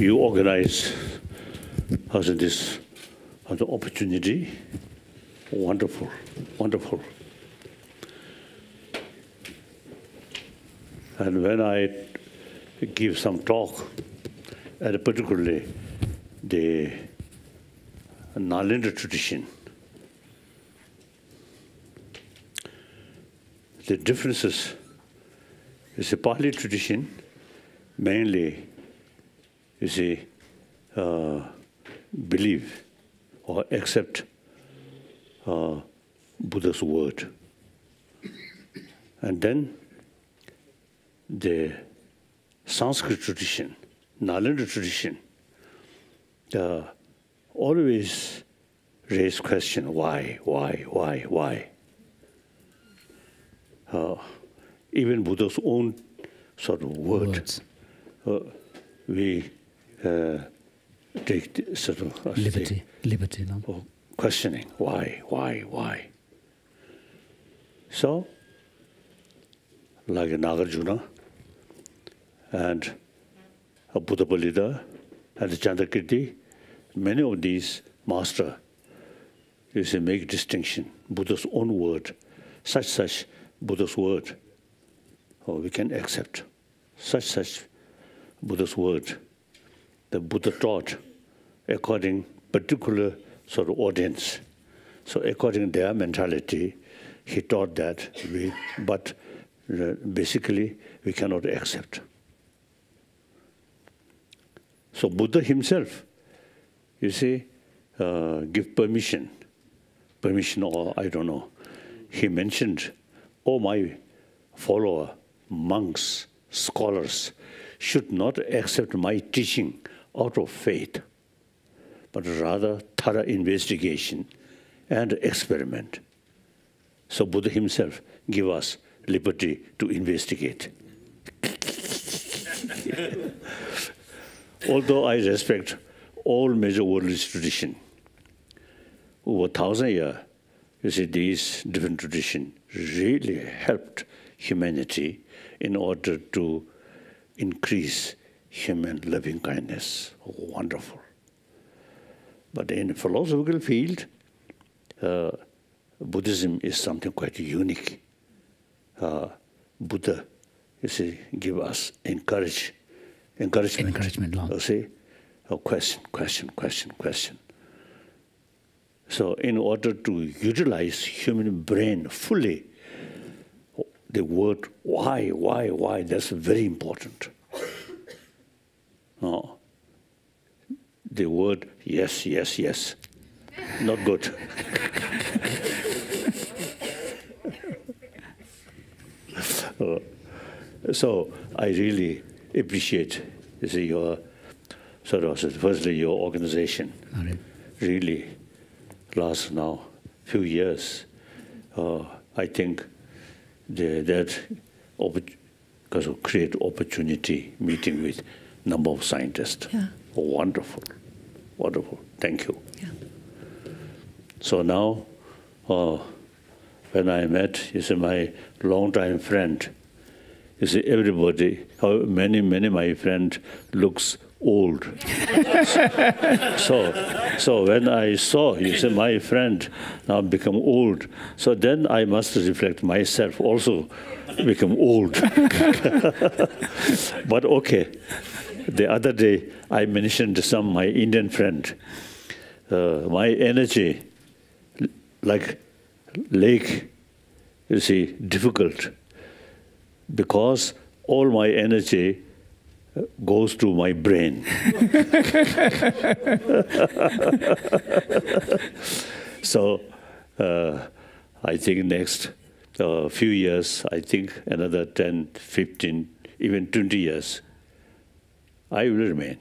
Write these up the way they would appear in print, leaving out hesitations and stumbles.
you organize this opportunity. Wonderful, wonderful. And when I give some talk, and particularly the Nalanda tradition, the differences is a Pali tradition, mainly is a believe or accept Buddha's word. And then the Sanskrit tradition, Nalanda tradition, always raise question, why? Even Buddha's own sort of words. We take sort of liberty, no? Questioning, why? So, like Nagarjuna and Buddha Balida and Chandrakirti, many of these masters make distinction. Buddha's own word, such Buddha's word, we can accept. Such Buddha's word. The Buddha taught according particular sort of audience. So according to their mentality, he taught that, but basically we cannot accept. So Buddha himself, give permission or I don't know. He mentioned, my follower, monks, scholars, should not accept my teaching out of faith, but rather thorough investigation and experiment. So Buddha himself give us liberty to investigate. Although I respect all major worldly tradition, over 1,000 years, these different traditions really helped humanity in order to increase human loving kindness. Wonderful. But in the philosophical field, Buddhism is something quite unique. Buddha, give us encouragement. Question. So in order to utilize human brain fully, the word why, that's very important. No. The word yes, not good. So I really appreciate your firstly your organization. Really last now few years. I think that because of create opportunity meeting with number of scientists. Yeah. Wonderful. Thank you. Yeah. So now, when I met, my longtime friend, everybody, many of my friends looks old. so when I saw, my friend now become old, so then I must reflect myself also become old. But okay. The other day, I mentioned to my Indian friend, my energy, like lake, difficult, because all my energy goes to my brain. So I think next few years, I think another 10, 15, even 20 years, I will remain.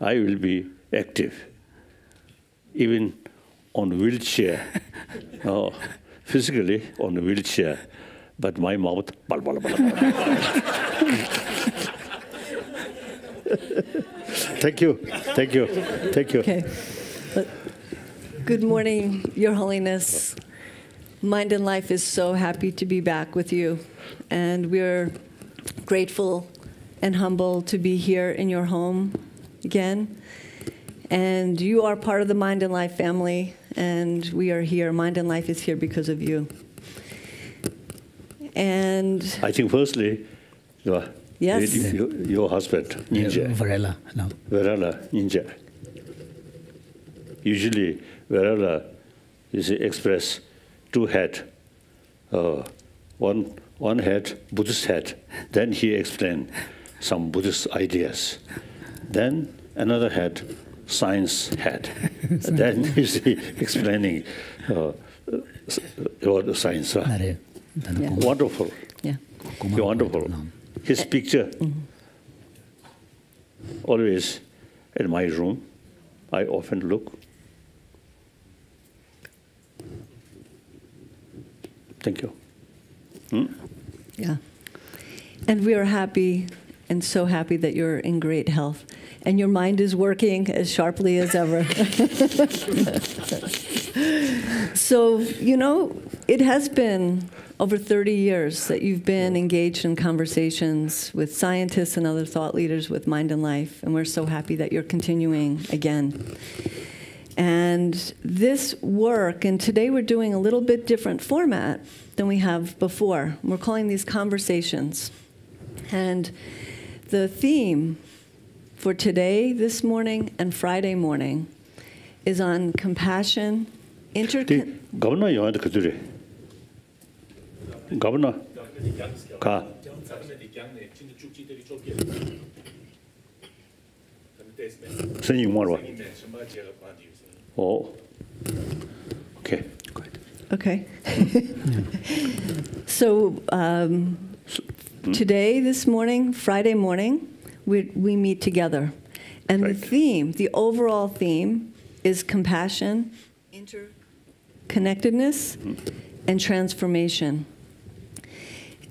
I will be active, even on wheelchair, physically on a wheelchair, but my mouth, bala, bala, bala, bala. Thank you. Okay. Good morning, Your Holiness. Mind and Life is so happy to be back with you, and we're grateful and humbled to be here in your home again. And you are part of the Mind and Life family, and we are here. Mind and Life is here because of you. And I think firstly, yes, your husband, Ninja. Varela, no. Varela, Ninja. Usually, Varela is express two head. One head, Buddhist head. Then he explained some Buddhist ideas. Then another head, science head. Then he's explaining about the science. Yeah. Wonderful. Yeah. Wonderful. His picture, always in my room, I often look. Thank you. Yeah. And we are happy and so happy that you're in great health. And your mind is working as sharply as ever. So, you know, it has been over 30 years that you've been engaged in conversations with scientists and other thought leaders with Mind and Life. And we're so happy that you're continuing again. And this work, and today we're doing a little bit different format than we have before. We're calling these conversations. And the theme for today, this morning, and Friday morning is on compassion, Governor, you want to do it? Governor, ka. Send you more. Oh, okay. Okay. So today, this morning, Friday morning, we meet together. And the theme, the overall theme, is compassion, interconnectedness, and transformation.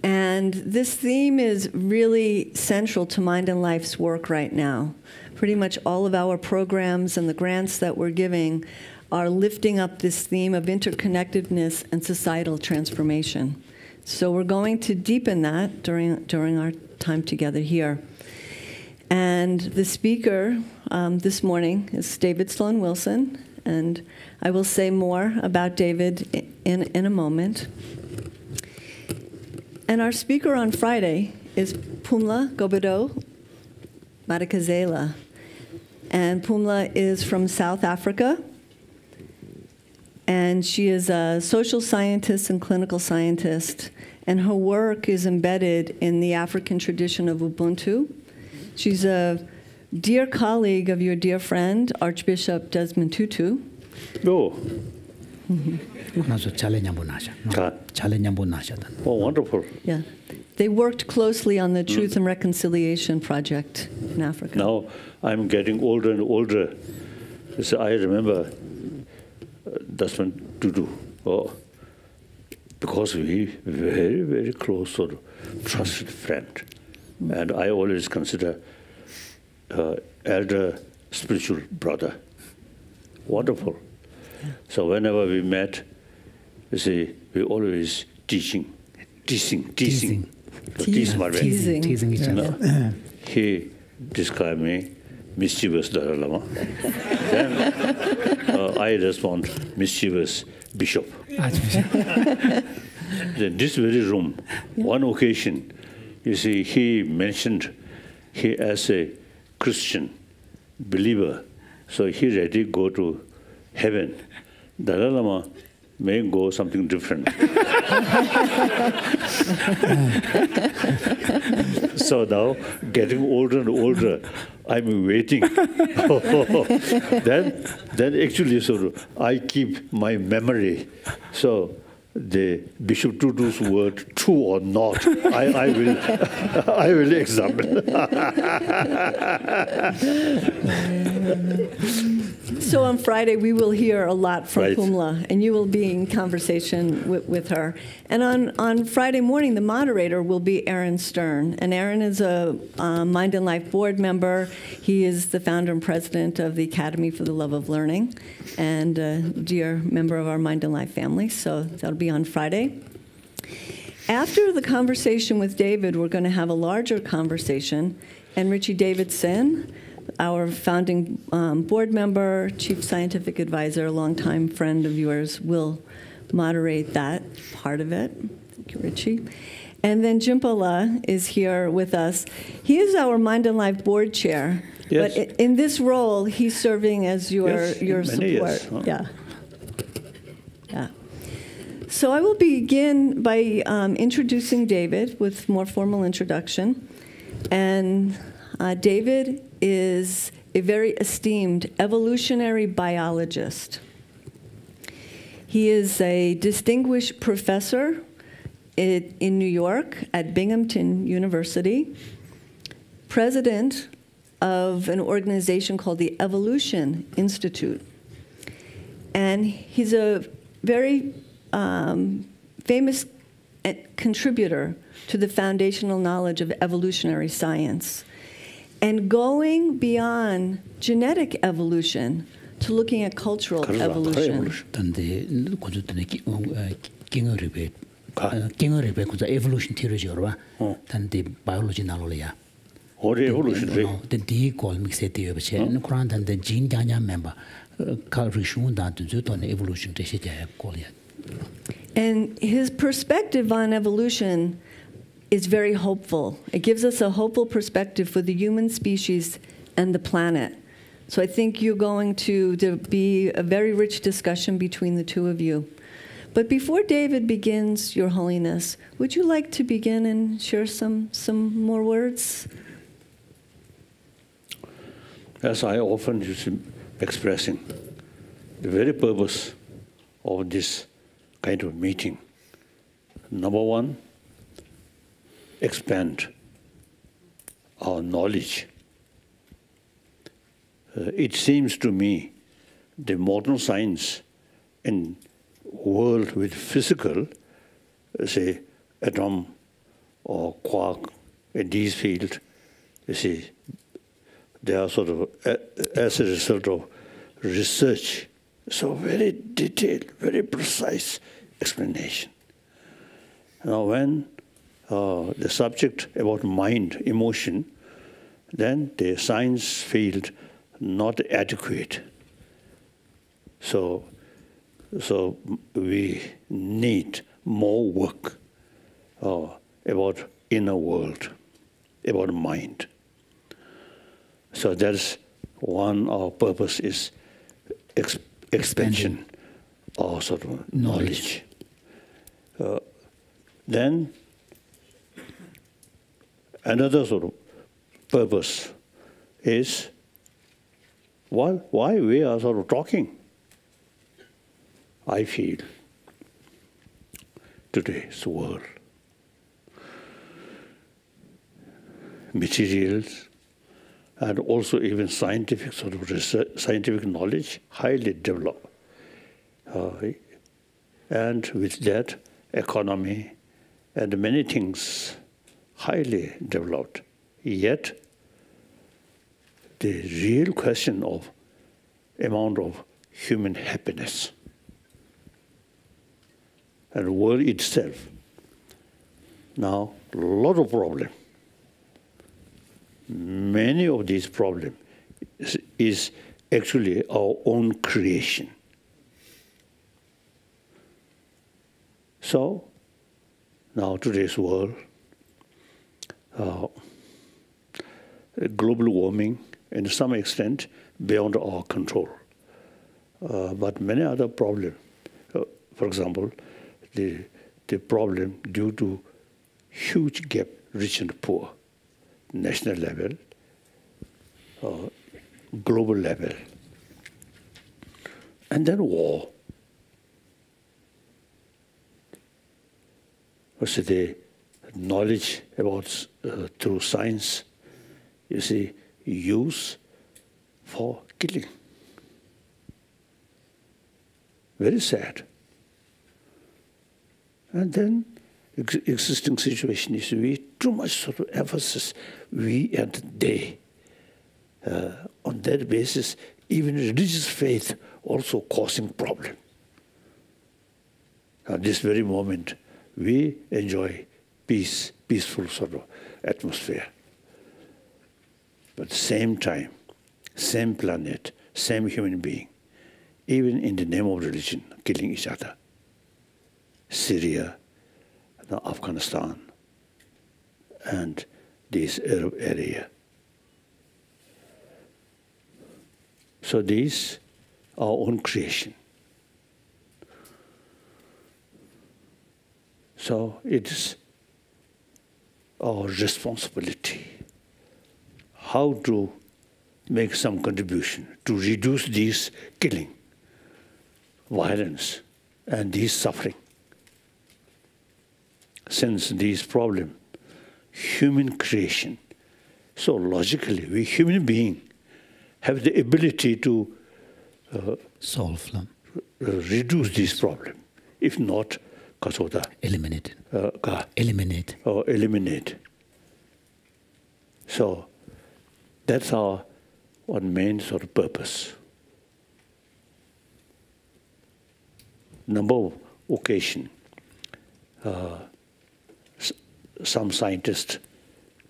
And this theme is really central to Mind and Life's work right now. Pretty much all of our programs and the grants that we're giving are lifting up this theme of interconnectedness and societal transformation. So we're going to deepen that during our time together here. And the speaker this morning is David Sloan Wilson, and I will say more about David in a moment. And our speaker on Friday is Pumla Gobodo-Madikizela. And Pumla is from South Africa. And she is a social scientist and clinical scientist. And her work is embedded in the African tradition of Ubuntu. She's a dear colleague of your dear friend, Archbishop Desmond Tutu. Oh. Oh, wonderful. Yeah. They worked closely on the Truth and Reconciliation Project in Africa. Now I'm getting older and older. So I remember Desmond Tutu. Oh, because we very, very close sort of trusted friend. And I always consider elder spiritual brother. Wonderful. Yeah. So whenever we met, you see, we always teasing each other. He described me mischievous Dalai Lama. Then I respond mischievous bishop. Then this very room, one occasion, you see, he mentioned he as a Christian believer, so he ready to go to heaven. Dalai Lama may go something different. So now, getting older and older, I'm waiting. Then actually, so I keep my memory. So the Bishop Tutu's word, true or not, I will examine. So on Friday, we will hear a lot from Pumla, and you will be in conversation with her. And on Friday morning, the moderator will be Aaron Stern. And Aaron is a Mind and Life board member. He is the founder and president of the Academy for the Love of Learning, and a dear member of our Mind and Life family. So that'll be on Friday. After the conversation with David, we're going to have a larger conversation, and Richie Davidson, our founding board member, chief scientific advisor, a longtime friend of yours, will moderate that part of it. Thank you, Richie. And then Jimpala is here with us. He is our Mind and Life board chair. Yes. But in this role, he's serving as your support. Years, huh? Yeah. Yeah. So I will begin by introducing David with more formal introduction. And David is a very esteemed evolutionary biologist. He is a distinguished professor in New York at Binghamton University, president of an organization called the Evolution Institute. And he's a very famous contributor to the foundational knowledge of evolutionary science. And going beyond genetic evolution to looking at cultural evolution. Evolution theory biology knowledge. Or evolutionary. The D-call mix it the Quran and the gene member. Evolution. And his perspective on evolution is very hopeful. It gives us a hopeful perspective for the human species and the planet. So I think you're going to be a very rich discussion between the two of you. But before David begins, Your Holiness, would you like to begin and share some more words? As I often use expressing, the very purpose of this kind of meeting, number one, expand our knowledge. It seems to me the modern science in world with physical, say, atom or quark in these fields, you see, they are sort of, as a result of research, so very detailed, very precise explanation. Now, when the subject about mind, emotion, then the science field not adequate. So we need more work about inner world, about mind. So that's one of our purpose is expansion or sort of knowledge. Then another sort of purpose is why we are sort of talking. I feel today's world, materials, and also even scientific sort of research, scientific knowledge, highly developed. And with that, economy and many things highly developed. Yet, the real question of amount of human happiness and the world itself, now a lot of problems. Many of these problems is actually our own creation. So, now today's world, global warming, and to some extent, beyond our control. But many other problems, for example, the problem due to huge gap, rich and poor, national level, global level, and then war. So the knowledge about through science, you see, use for killing. Very sad. And then existing situation is too much sort of emphasis, we and they. On that basis, even religious faith also causing problem. At this very moment, we enjoy peace, peaceful sort of atmosphere. But at the same time, same planet, same human being, even in the name of religion, killing each other. Syria, Afghanistan, and this Arab area. So these are our own creation. So it's our responsibility how to make some contribution to reduce this killing, violence, and this suffering. Since these problems, human creation, so logically, we human beings have the ability to solve them, reduce this problem. If not, eliminate. Eliminate. Or eliminate. So that's our one main sort of purpose. Number of occasion, some scientists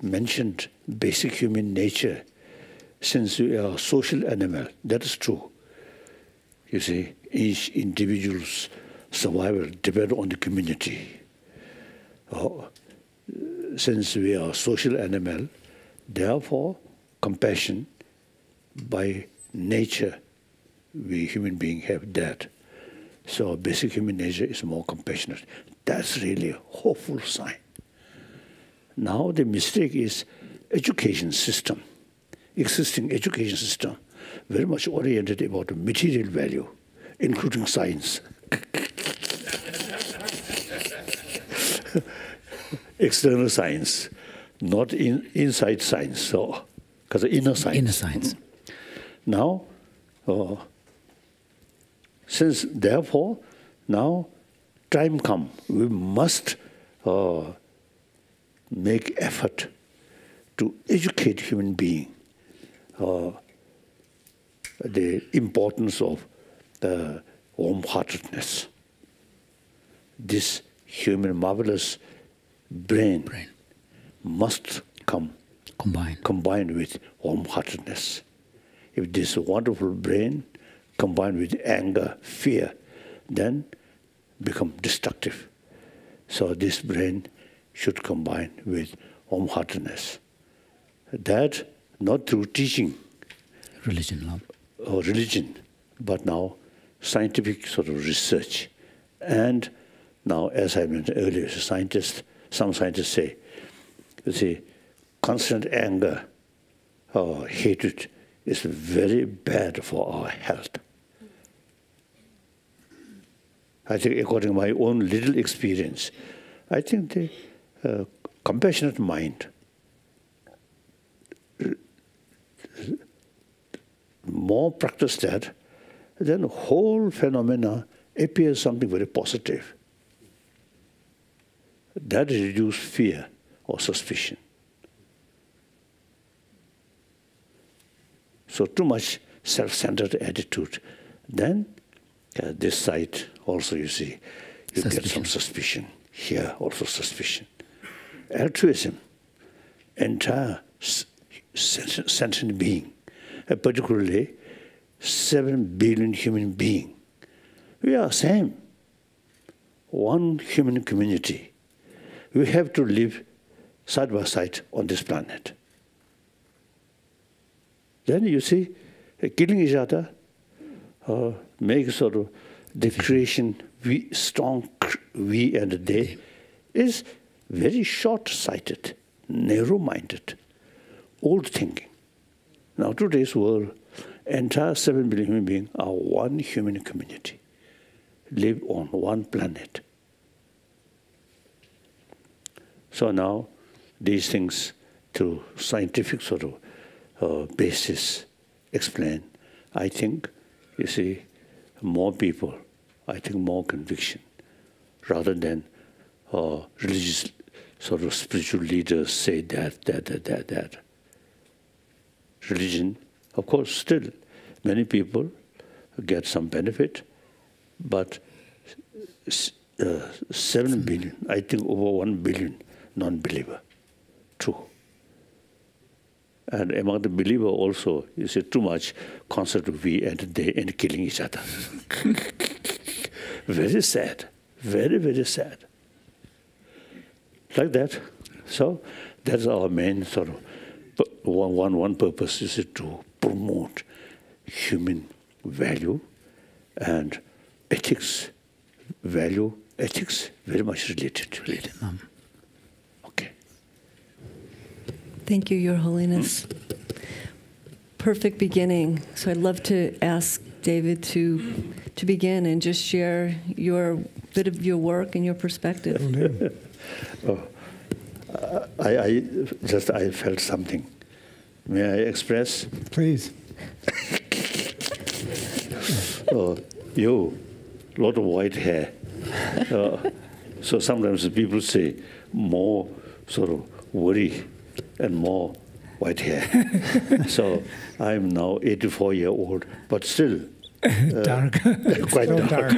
mentioned basic human nature. Since we are a social animal, that is true. You see, each individual's survival depends on the community. Since we are a social animal, therefore, compassion by nature, we human beings have that. So basic human nature is more compassionate. That's really a hopeful sign. Now the mistake is education system, existing education system, very much oriented about material value, including science. External science, not inside science, so because inner science. Inner science. Now, since therefore, now time come, we must make effort to educate human being the importance of the warm-heartedness. This human marvelous brain must come combined with warm-heartedness. If this wonderful brain combined with anger, fear, then become destructive. So this brain should combine with warm-heartedness. That not through teaching, religion, but now scientific sort of research. And now, as I mentioned earlier, some scientists say, you see, constant anger or hatred is very bad for our health. I think according to my own little experience, I think the compassionate mind, more practice that, then the whole phenomena appears something very positive. That reduces fear or suspicion. So too much self-centered attitude, then this side also you see, you get some suspicion. Here also suspicion. Altruism, entire sentient being, particularly 7 billion human beings. We are same. One human community. We have to live side by side on this planet. Then you see, killing each other makes sort of the creation, strong we and they, is very short-sighted, narrow-minded, old thinking. Now today's world, entire 7 billion human beings are one human community, live on one planet. So now these things through scientific sort of basis explain, I think, you see, more people, I think more conviction, rather than religious sort of spiritual leaders say that. Religion, of course, still many people get some benefit, but 7 billion, I think over 1 billion non-believer, true. And among the believer also, you see too much concept of we and they and killing each other. Very sad. Very, very sad. Like that. So that's our main sort of one purpose is to promote human value and ethics. Value, ethics, very much related. Okay. Thank you, Your Holiness. Perfect beginning. So I'd love to ask David to begin and just share your bit of your work and your perspective. I felt something. May I express? Please. You, lot of white hair. So sometimes people say more sort of worry and more white hair. So I'm now 84-year-old, but still Dark. quite So dark.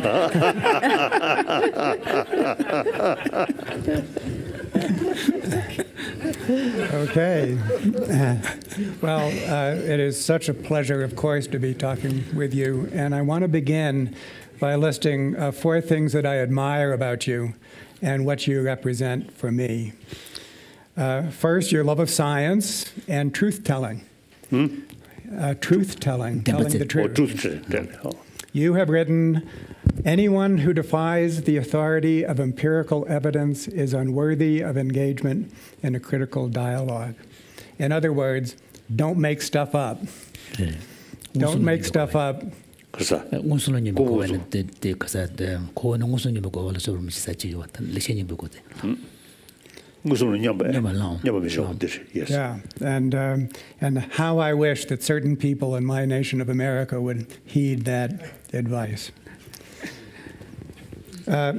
Okay. Well, it is such a pleasure, of course, to be talking with you. And I want to begin by listing 4 things that I admire about you and what you represent for me. First, your love of science and truth-telling. Truth-telling, telling the truth. Truth-telling. You have written, anyone who defies the authority of empirical evidence is unworthy of engagement in a critical dialogue. In other words, don't make stuff up. Don't make stuff up. 운수님 보고 왔는데 가서 고는 운수님 보고 와서 미사지 왔던 리시님 보고 Yes. Yeah, and how I wish that certain people in my nation of America would heed that advice.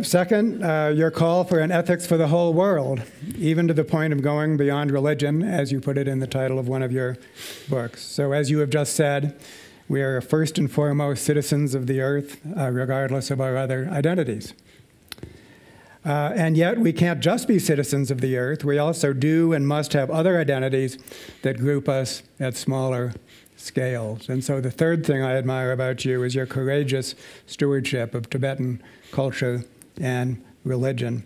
Second, your call for an ethics for the whole world, even to the point of going beyond religion, as you put it in the title of one of your books. So as you have just said, we are first and foremost citizens of the earth, regardless of our other identities. And yet we can't just be citizens of the earth. We also do and must have other identities that group us at smaller scales. And so the third thing I admire about you is your courageous stewardship of Tibetan culture and religion.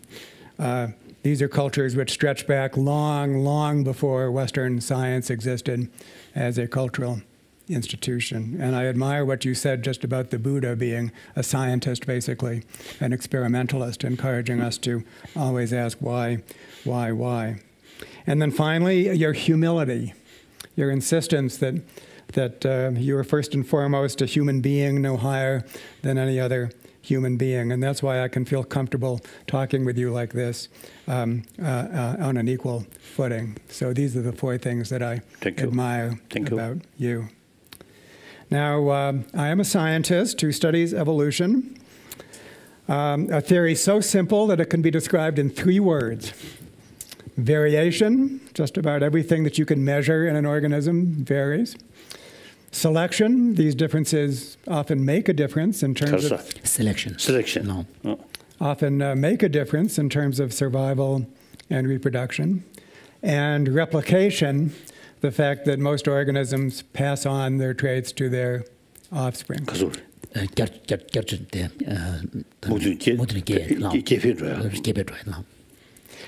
These are cultures which stretch back long, long before Western science existed as a cultural institution. And I admire what you said just about the Buddha being a scientist, basically, an experimentalist, encouraging us to always ask why. And then finally, your humility, your insistence that you are first and foremost a human being, no higher than any other human being. And that's why I can feel comfortable talking with you like this on an equal footing. So these are the 4 things that I admire about you. Now, I am a scientist who studies evolution, a theory so simple that it can be described in 3 words. Variation, just about everything that you can measure in an organism varies. Selection, these differences often make a difference in terms of... Selection. No. Often make a difference in terms of survival and reproduction. And replication, the fact that most organisms pass on their traits to their offspring.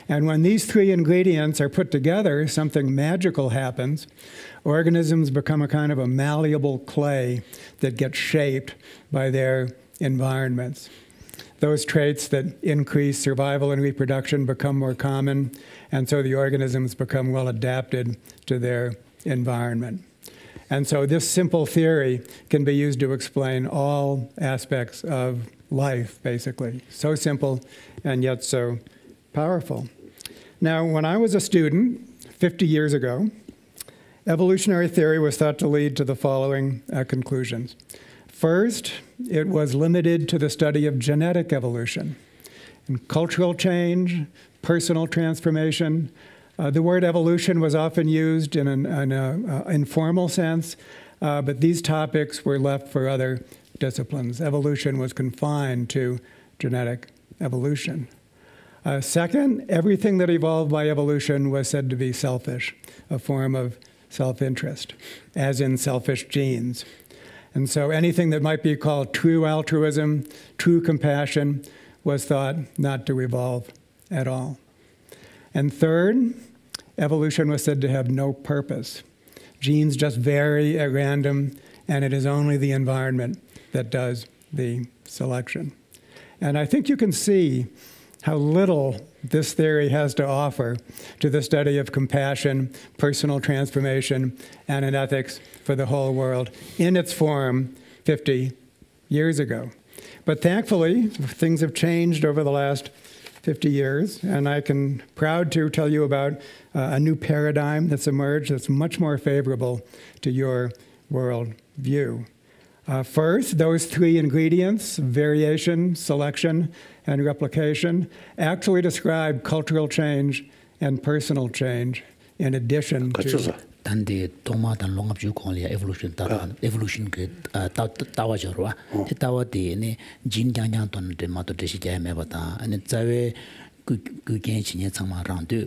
And when these 3 ingredients are put together, something magical happens. Organisms become a kind of a malleable clay that gets shaped by their environments. Those traits that increase survival and reproduction become more common, and so the organisms become well adapted to their environment. And so this simple theory can be used to explain all aspects of life, basically. So simple and yet so powerful. Now, when I was a student 50 years ago, evolutionary theory was thought to lead to the following conclusions. First, it was limited to the study of genetic evolution. And cultural change, personal transformation. The word evolution was often used in an informal sense, but these topics were left for other disciplines. Evolution was confined to genetic evolution. Second, everything that evolved by evolution was said to be selfish, a form of self-interest, as in selfish genes. And so anything that might be called true altruism, true compassion, was thought not to evolve at all. And third, evolution was said to have no purpose. Genes just vary at random, and it is only the environment that does the selection. And I think you can see how little this theory has to offer to the study of compassion, personal transformation, and an ethics for the whole world in its form 50 years ago. But thankfully, things have changed over the last 50 years, and I can proud to tell you about a new paradigm that's emerged that's much more favorable to your world view. First, those three ingredients, variation, selection, and replication, actually describe cultural change and personal change in addition to... 단데 도마단 롱압주 콜리아 evolution evolution 그 따와저와 따와데네 진장장 돈데 마도 되시게 매바다 아니 자외 그 개인이 정말랑도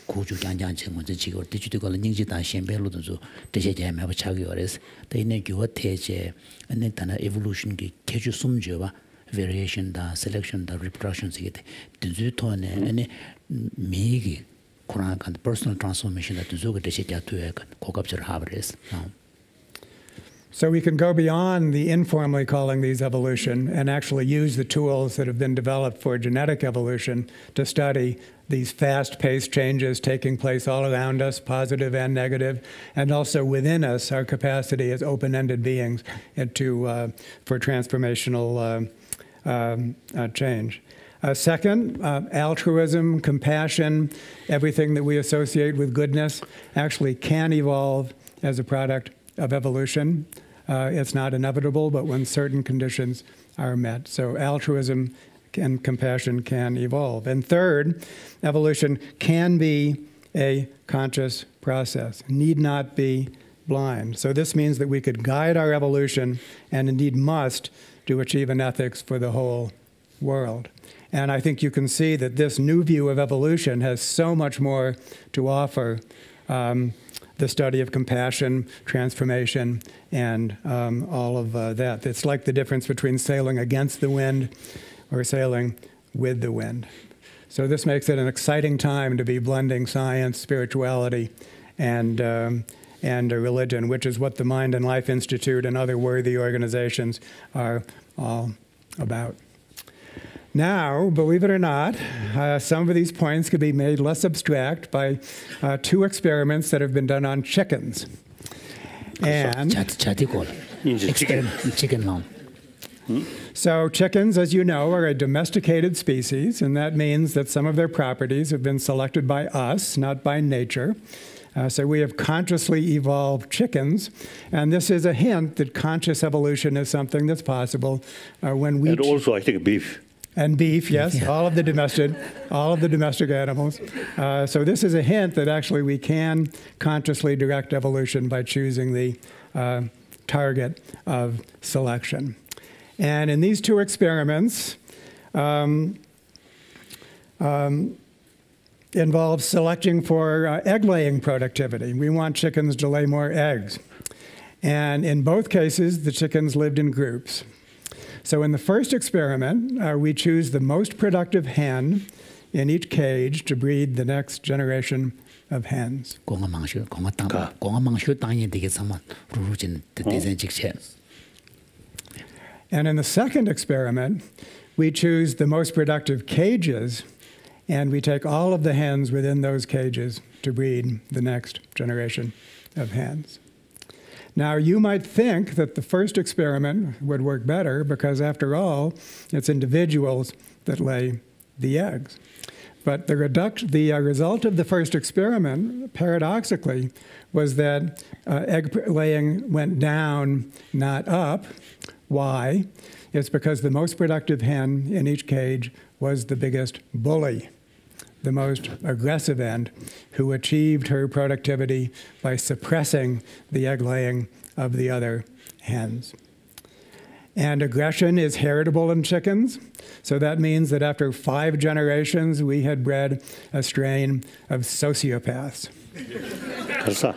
고주 장장 증문제 지고 디지털 닝지다 셴벨로도 되시게 매바 차기어레스 데네 교태제 아니 단아 evolution 그 개주 숨줘와 variation da selection da reproduction 시게 디지털네 아니 미기 personal transformation that So we can go beyond the informally calling these evolution and actually use the tools that have been developed for genetic evolution to study these fast-paced changes taking place all around us, positive and negative, and also within us, our capacity as open-ended beings for transformational change. Second, altruism, compassion, everything that we associate with goodness actually can evolve as a product of evolution. It's not inevitable, but when certain conditions are met. So altruism and compassion can evolve. And third, evolution can be a conscious process, need not be blind. So this means that we could guide our evolution and indeed must to achieve an ethics for the whole world. And I think you can see that this new view of evolution has so much more to offer the study of compassion, transformation, and all of that. It's like the difference between sailing against the wind or sailing with the wind. So this makes it an exciting time to be blending science, spirituality, and religion, which is what the Mind and Life Institute and other worthy organizations are all about. Now, believe it or not, some of these points could be made less abstract by two experiments that have been done on chickens. And so chickens, as you know, are a domesticated species, and that means that some of their properties have been selected by us, not by nature. So we have consciously evolved chickens, and this is a hint that conscious evolution is something that's possible when we... And also, I think, beef. And beef, yes, yeah. all of the domestic animals. So this is a hint that actually we can consciously direct evolution by choosing the target of selection. And in these two experiments, involves selecting for egg-laying productivity. We want chickens to lay more eggs. And in both cases, the chickens lived in groups. So in the first experiment, we choose the most productive hen in each cage to breed the next generation of hens. And in the second experiment, we choose the most productive cages, and we take all of the hens within those cages to breed the next generation of hens. Now, you might think that the first experiment would work better because, after all, it's individuals that lay the eggs. But the result of the first experiment, paradoxically, was that egg laying went down, not up. Why? It's because the most productive hen in each cage was the biggest bully, the most aggressive end, who achieved her productivity by suppressing the egg laying of the other hens. And aggression is heritable in chickens. So that means that after 5 generations, we had bred a strain of sociopaths.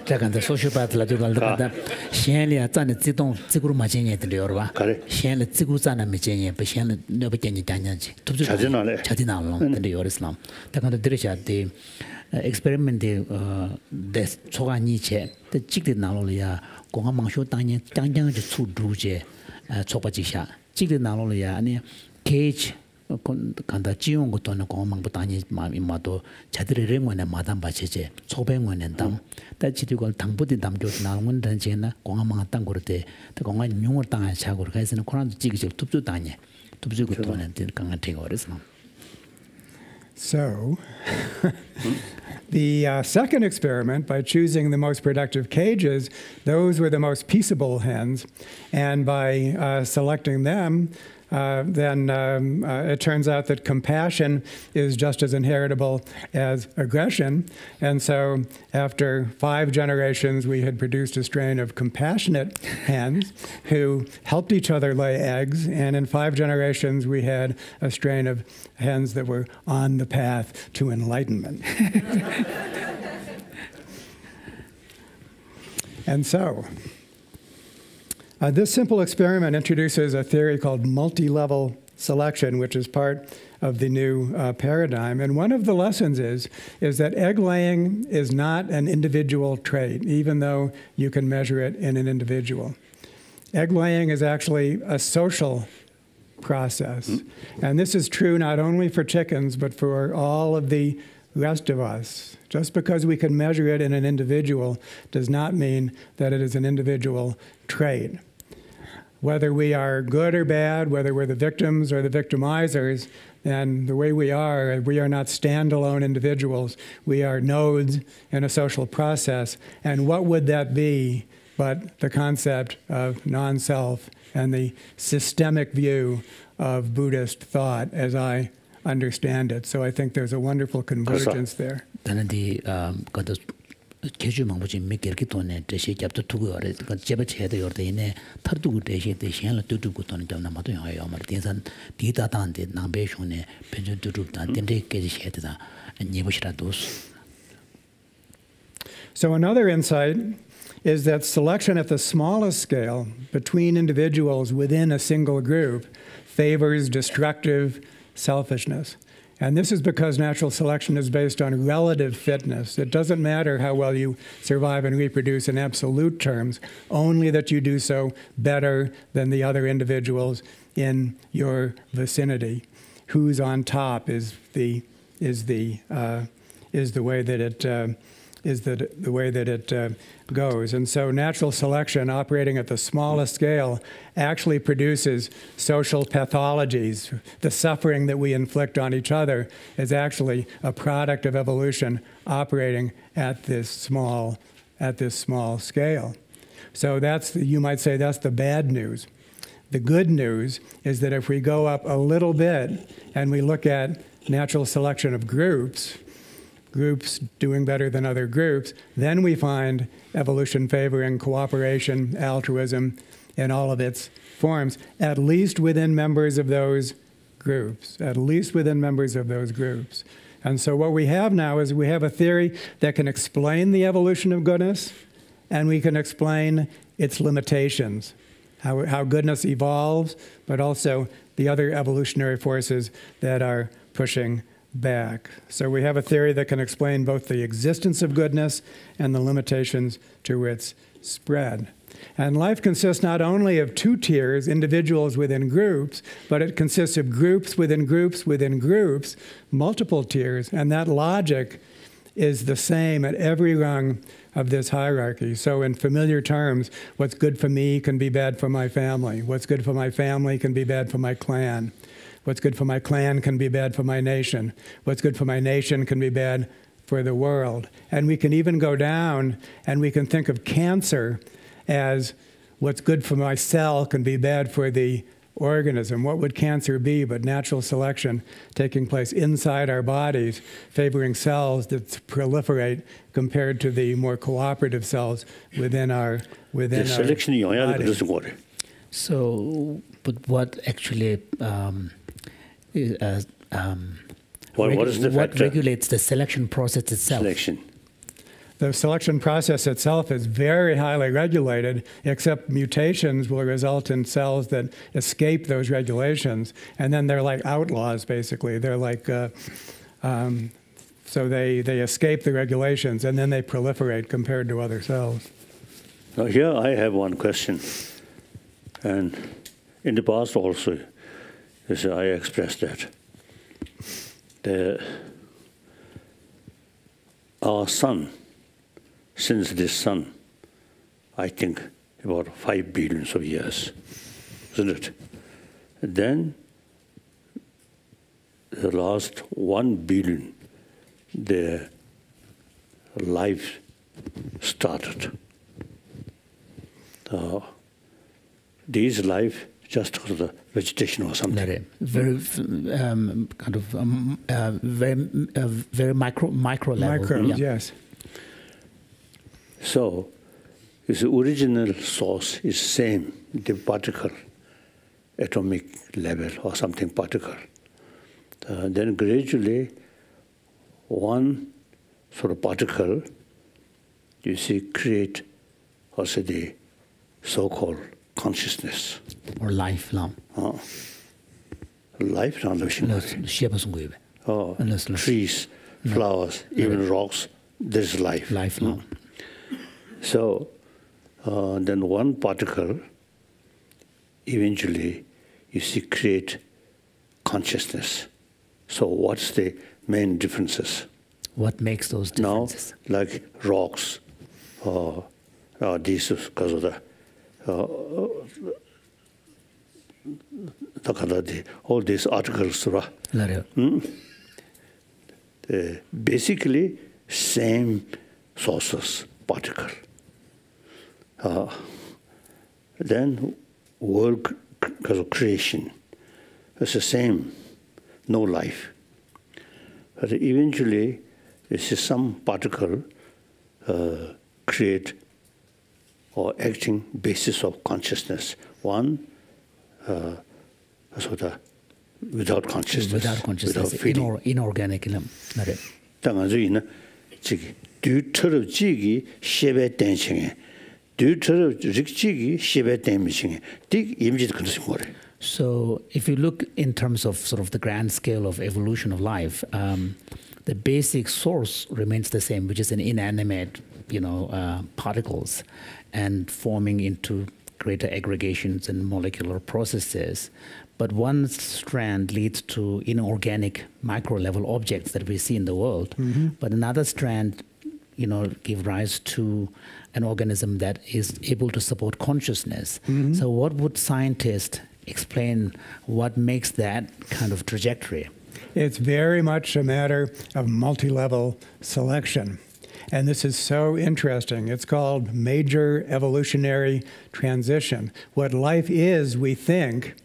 잠깐만 소시오파트라 저걸 셴리아 짠에 지동 지구로 맞이냐 들려요. 셴리 지구 짠에 맞이냐 셴리 너버견이 다냐지. 자진하네. 자진하로 들려요 있lam. 잠깐만 들으셔야지. experimented des 초간이체 직대 나로야 공항망쇼 땅에 장장지 추두제 초바지샤 직대 나로야 아니 케이지 간다 지용 것도는 공항망부 땅에 마도 자들의 랭원에 마담 바체제 초뱅원에 담 따지디고 당부디 담교 나온 단체나 공항망 땅 그럴 공항 용을 땅에 차고 가서는 코란도 지기적 톱주 땅에 톱주 것도는 강한 되고 그래서 So, the second experiment, by choosing the most productive cages, those were the most peaceable hens, and by selecting them, then it turns out that compassion is just as inheritable as aggression. And so after 5 generations, we had produced a strain of compassionate hens who helped each other lay eggs. And in 5 generations, we had a strain of hens that were on the path to enlightenment. And so this simple experiment introduces a theory called multi-level selection, which is part of the new paradigm. And one of the lessons is that egg laying is not an individual trait, even though you can measure it in an individual. Egg laying is actually a social process. And this is true not only for chickens, but for all of the rest of us. Just because we can measure it in an individual does not mean that it is an individual trait. Whether we are good or bad, whether we're the victims or the victimizers, and the way we are not standalone individuals. We are nodes in a social process. And what would that be but the concept of non-self and the systemic view of Buddhist thought as I understand it. So I think there's a wonderful convergence there. 개주 망보지 미결기 돈에 대시 잡도 두고 어래 그 제버체도 요르데네 터두고 대시 대시한을 두두고 돈은 좀 남아도 해요. 말 대산 디다단데 남배숑네 변전 두두다 된데 깨지 해다 니보시라도스. So another insight is that selection at the smallest scale between individuals within a single group favors destructive selfishness. And this is because natural selection is based on relative fitness. It doesn't matter how well you survive and reproduce in absolute terms, only that you do so better than the other individuals in your vicinity. Who's on top is the way that it goes. And so natural selection operating at the smallest scale actually produces social pathologies. The suffering that we inflict on each other is actually a product of evolution operating at this small scale. So you might say that's the bad news. The good news is that if we go up a little bit and we look at natural selection of groups doing better than other groups, then we find evolution favoring cooperation, altruism, in all of its forms, at least within members of those groups, And so what we have now is we have a theory that can explain the evolution of goodness, and we can explain its limitations, how goodness evolves, but also the other evolutionary forces that are pushing back. So we have a theory that can explain both the existence of goodness and the limitations to its spread. And life consists not only of 2 tiers, individuals within groups, but it consists of groups within groups within groups, multiple tiers, and that logic is the same at every rung of this hierarchy. So in familiar terms, what's good for me can be bad for my family. What's good for my family can be bad for my clan. What's good for my clan can be bad for my nation. What's good for my nation can be bad for the world. And we can even go down and we can think of cancer as what's good for my cell can be bad for the organism. What would cancer be but natural selection taking place inside our bodies, favoring cells that proliferate compared to the more cooperative cells within our bodies. So, but what actually what is the factor? Regulates the selection process itself? Selection. The selection process itself is very highly regulated, except mutations will result in cells that escape those regulations, and then they're like outlaws, basically. They're like, so they escape the regulations, and then they proliferate compared to other cells. Now here I have one question, and in the past also, I expressed that. Our sun, since this sun, I think about 5 billion of years, isn't it? Then the last 1 billion, the life started. These life just for the vegetation or something. Very kind of very micro level. Micro, yes. So, the original source is same, the particle, atomic level or something particle. Then gradually, one sort of particle, you see, create also the so-called consciousness. Or lifelong. Lifelong. Trees, flowers, even rocks, there's life. Lifelong. So then one particle, eventually, you see, create consciousness. So what's the main differences? What makes those differences? Now, like rocks, these because of the all these articles, basically same sources, particle. Then world because of creation, it's the same, no life. But eventually, this is some particle create or acting basis of consciousness. One, sort of without consciousness. Without consciousness, without feeling. Inorganic. So if you look in terms of sort of the grand scale of evolution of life, the basic source remains the same, which is an inanimate, particles, and forming into greater aggregations and molecular processes. But one strand leads to inorganic micro-level objects that we see in the world. But another strand, give rise to an organism that is able to support consciousness. So what would scientists explain what makes that kind of trajectory? It's very much a matter of multi-level selection. And this is so interesting. It's called major evolutionary transition. What life is, we think,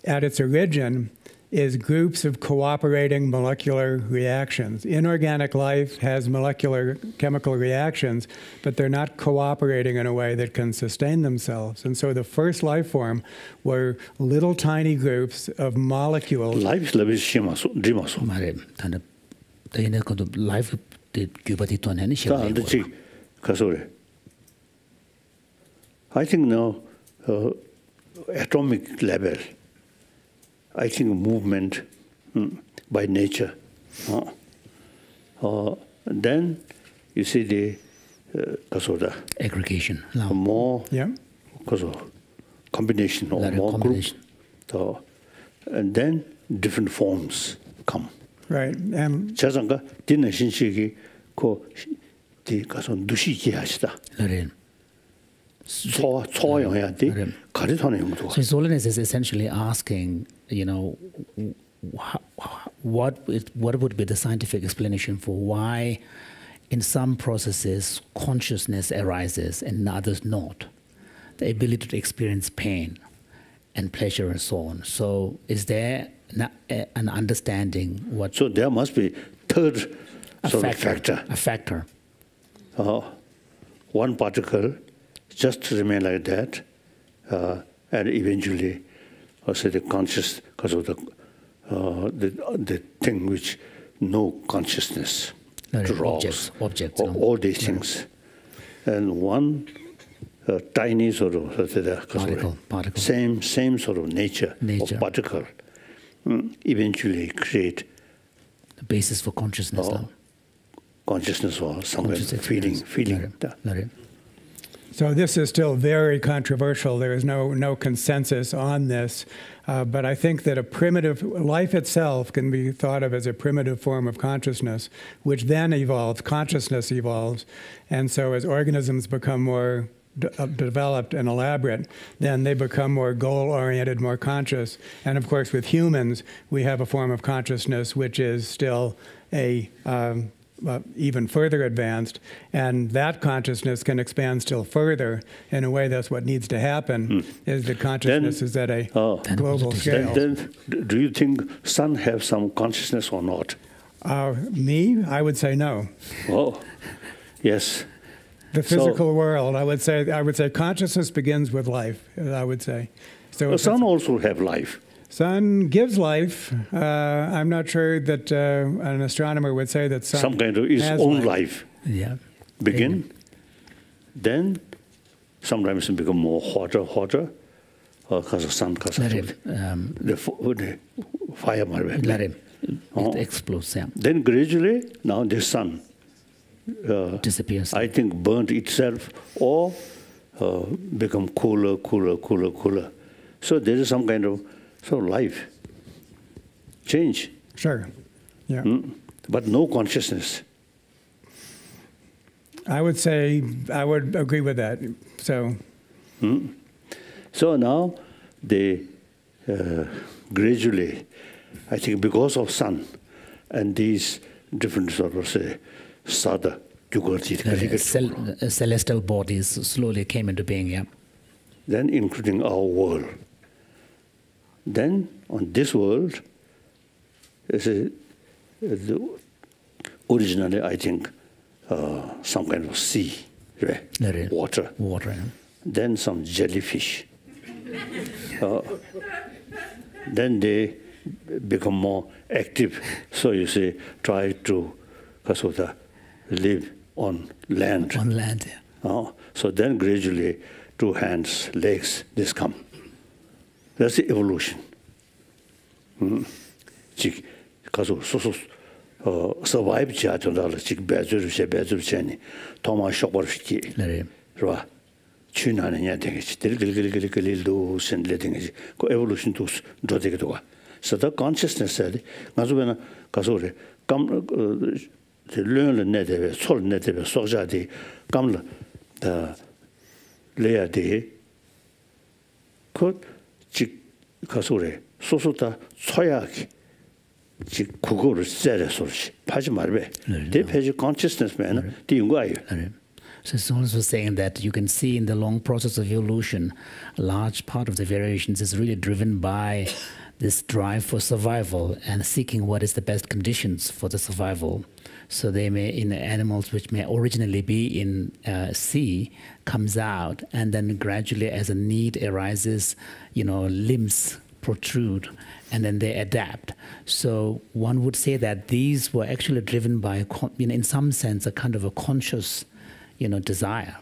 at its origin, is groups of cooperating molecular reactions. Inorganic life has molecular chemical reactions, but they're not cooperating in a way that can sustain themselves. And so the first life form were little tiny groups of molecules. Life is I think now, atomic level, I think movement by nature. Then you see the aggregation, more because of combination or more groups, and then different forms come. Right, and 자장가 디는 신식이 디 가서 누시기 하시다. 소화용해야 돼. 가리토는 용도. So Holiness is essentially asking, what would be the scientific explanation for why in some processes consciousness arises and in others not? The ability to experience pain and pleasure and so on. So is there an understanding what... So there must be third factor. A factor. One particle just remain like that, and eventually, also the conscious, because of the thing which no consciousness draws, objects, all these things, and one tiny sort of particle. same sort of nature. Of particle, eventually create the basis for consciousness. Consciousness or somewhere feeling. So this is still very controversial. There is no consensus on this. But I think that a primitive life itself can be thought of as a primitive form of consciousness, which then evolves, consciousness evolves. And so as organisms become more developed and elaborate, then they become more goal-oriented, more conscious. And of course, with humans, we have a form of consciousness which is still even further advanced, and that consciousness can expand still further. In a way, that's what needs to happen, is that consciousness is at a global scale. Then, do you think sun have some consciousness or not? Me? I would say no. Oh, yes. The physical world, I would say consciousness begins with life, I would say. So the sun also have life. Sun gives life. I'm not sure that an astronomer would say that sun some kind of its own life. Yeah. Begin, then sometimes it become more hotter, because of sun, because of the fire. Let it explodes. Yeah. Then gradually, now the sun disappears. I think burnt itself or become cooler. So there is some kind of life change. Sure. Yeah. But no consciousness. I would say I would agree with that. So. So now they gradually, I think, because of sun and these different sort of sada, celestial bodies slowly came into being. Yeah. Then including our world. Then on this world, originally I think some kind of sea, right? Water. Yeah. Then some jellyfish. Then they become more active. So you say, try to live on land. On land, yeah. So then gradually, 2 hands, legs, this come. That's the evolution. Survive Thomas evolution to so the consciousness said, learn the soul nettive, soja de gamla the layer de could kasure sosuta soyak kugur zeresorch pajimarbe. They page consciousness man, the So Sloan was saying that you can see in the long process of evolution, a large part of the variations is really driven by this drive for survival and seeking what is the best conditions for the survival. So they may, in animals which may originally be in sea, comes out, and then gradually as a need arises, limbs protrude, and then they adapt. So one would say that these were actually driven by, in some sense, a kind of a conscious, desire.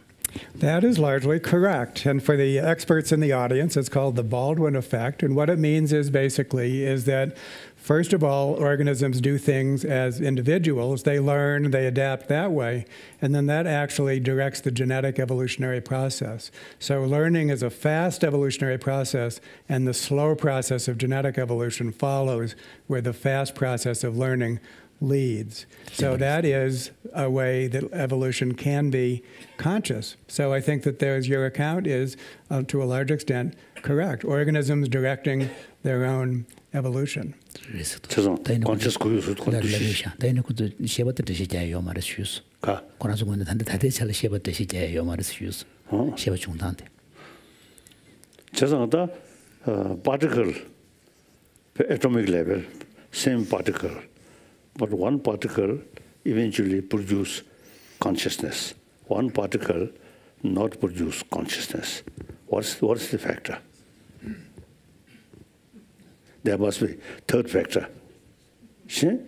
That is largely correct. And for the experts in the audience, it's called the Baldwin Effect. And what it means is that, first of all, organisms do things as individuals. They learn, they adapt that way. And then that actually directs the genetic evolutionary process. So learning is a fast evolutionary process, and the slow process of genetic evolution follows where the fast process of learning leads. So that is a way that evolution can be conscious. So I think that your account is, to a large extent, correct. Organisms directing their own evolution. Conscious particle, atomic level, same particle. But one particle eventually produce consciousness. One particle not produce consciousness. What's the factor? There must be third factor. So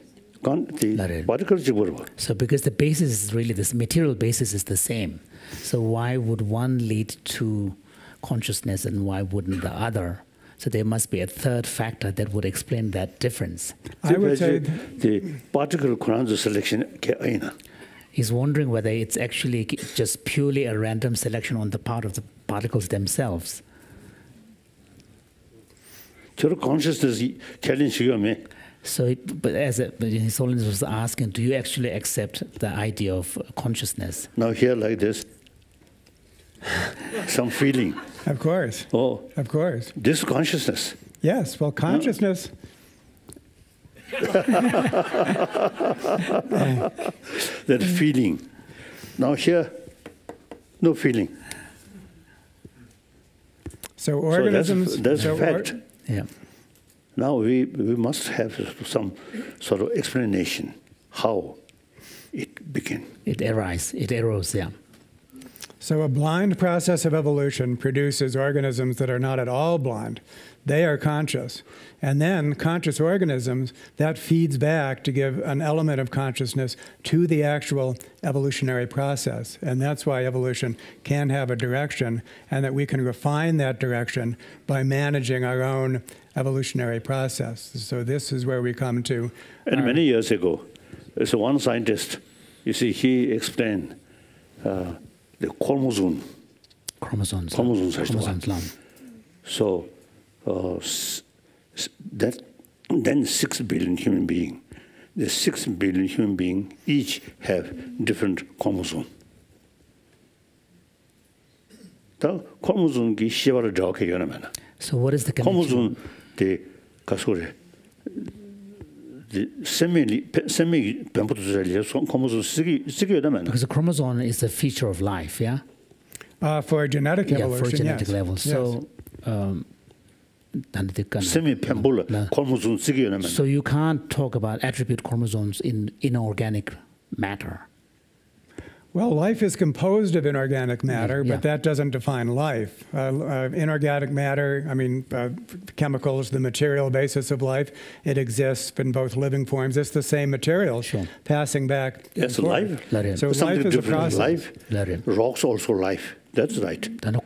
because the basis is really this material basis is the same, so why would one lead to consciousness and why wouldn't the other? So there must be a third factor that would explain that difference. I would say the particle quantum selection. He's wondering whether it's actually just purely a random selection on the part of the particles themselves. Consciousness challenge you. So, but His Holiness was asking, do you actually accept the idea of consciousness? Now here like this, some feeling. Of course. Oh, of course. This consciousness. Yes. Well, consciousness. That feeling. Now here, no feeling. So organisms. So that's a fact. Yeah. Now we must have some sort of explanation how it began. It arose, yeah. So a blind process of evolution produces organisms that are not at all blind. They are conscious. And then conscious organisms, that feeds back to give an element of consciousness to the actual evolutionary process. And that's why evolution can have a direction, and that we can refine that direction by managing our own evolutionary process. So this is where we come to. And many years ago, there's one scientist, you see, he explained the chromosomes. So then 6 billion human beings. The 6 billion human beings each have different chromosomes. The chromosome ki shivar jawke yana mana. So what is the connection? Chromosome the kasure. The semi chromosome sigi yana mana. Because the chromosome is a feature of life, yeah. For genetic evolution, yeah, for genetic yes. level. So. So you can't talk about attribute chromosomes in inorganic matter. Well, life is composed of inorganic matter, but that doesn't define life. Inorganic matter, I mean, chemicals, the material basis of life, it exists in both living forms. It's the same material passing back. That's life. So life is a process. Life. Rocks also life. That's right. And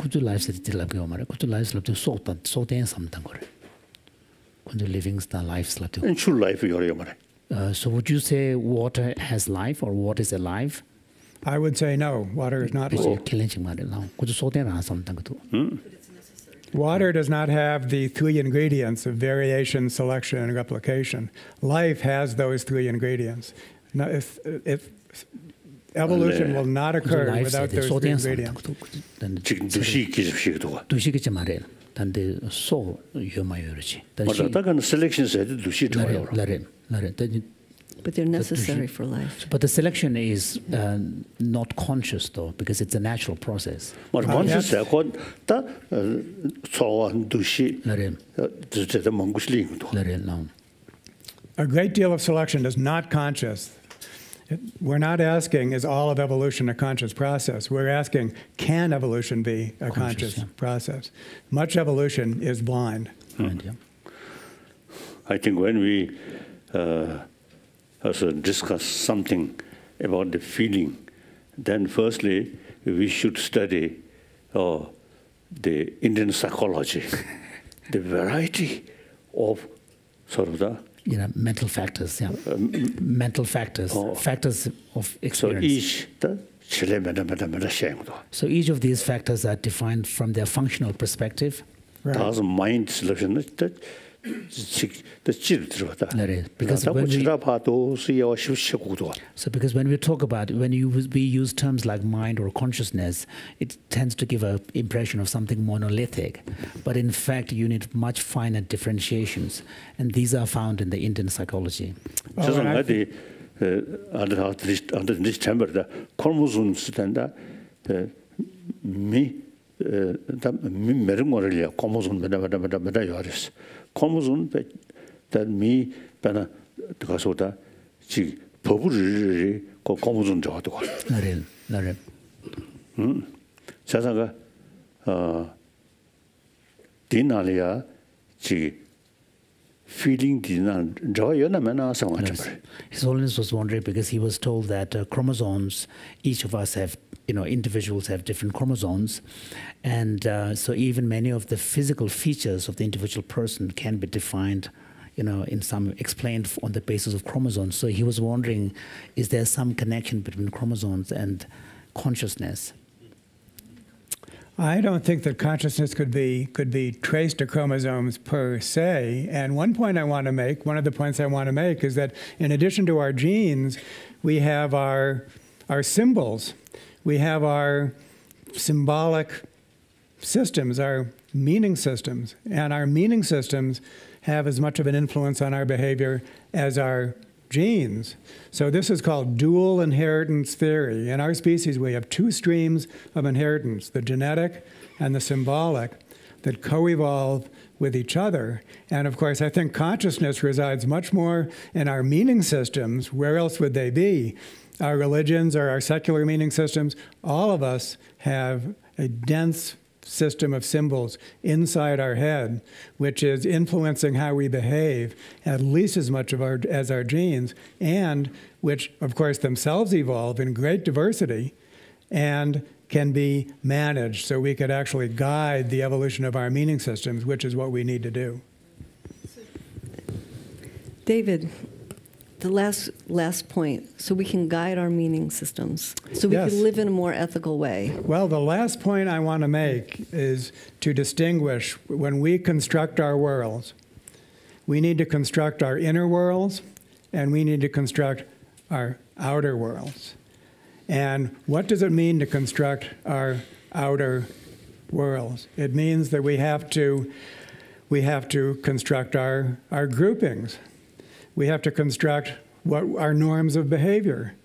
true life. So would you say water has life or water is alive? I would say no, water is not life. Water does not have the 3 ingredients of variation, selection, and replication. Life has those 3 ingredients. Now, if evolution will not occur without those 3 ingredients. But they're necessary for life. But the selection is not conscious, though, because it's a natural process. A great deal of selection is not conscious. We're not asking, is all of evolution a conscious process? We're asking, can evolution be a conscious process? Much evolution is blind. I think when we also discuss something about the feeling, then firstly, we should study the Indian psychology, the variety of sort of the mental factors, mental factors, factors of experience. So each of these factors are defined from their functional perspective. Right. Mind selection. Because when we talk about, we use terms like mind or consciousness, it tends to give an impression of something monolithic. But in fact, you need much finer differentiations. And these are found in the Indian psychology. Under this chamber, the chromosomes and chromosome that me bana kasoda ji poburi ko chromosome jato 자자가 Dinalia, feeling His Holiness was wondering because he was told that chromosomes, each of us have, individuals have different chromosomes, and so even many of the physical features of the individual person can be defined, in some explained on the basis of chromosomes. So he was wondering, is there some connection between chromosomes and consciousness? I don't think that consciousness could be traced to chromosomes per se. And one of the points I want to make is that in addition to our genes, we have our symbols. We have our symbolic systems, our meaning systems. And our meaning systems have as much of an influence on our behavior as our genes. So this is called dual inheritance theory. In our species, we have two streams of inheritance, the genetic and the symbolic, that co-evolve with each other. And of course, I think consciousness resides much more in our meaning systems. Where else would they be? Our religions or our secular meaning systems, all of us have a dense system of symbols inside our head, which is influencing how we behave at least as much as our genes, and which, of course, themselves evolve in great diversity and can be managed so we could actually guide the evolution of our meaning systems, which is what we need to do. David, the last point, so we can guide our meaning systems, so we can live in a more ethical way. Well, the last point I want to make is to distinguish when we construct our worlds. We need to construct our inner worlds, and we need to construct our outer worlds. And what does it mean to construct our outer worlds? It means that we have to construct our groupings. We have to construct what our norms of behavior,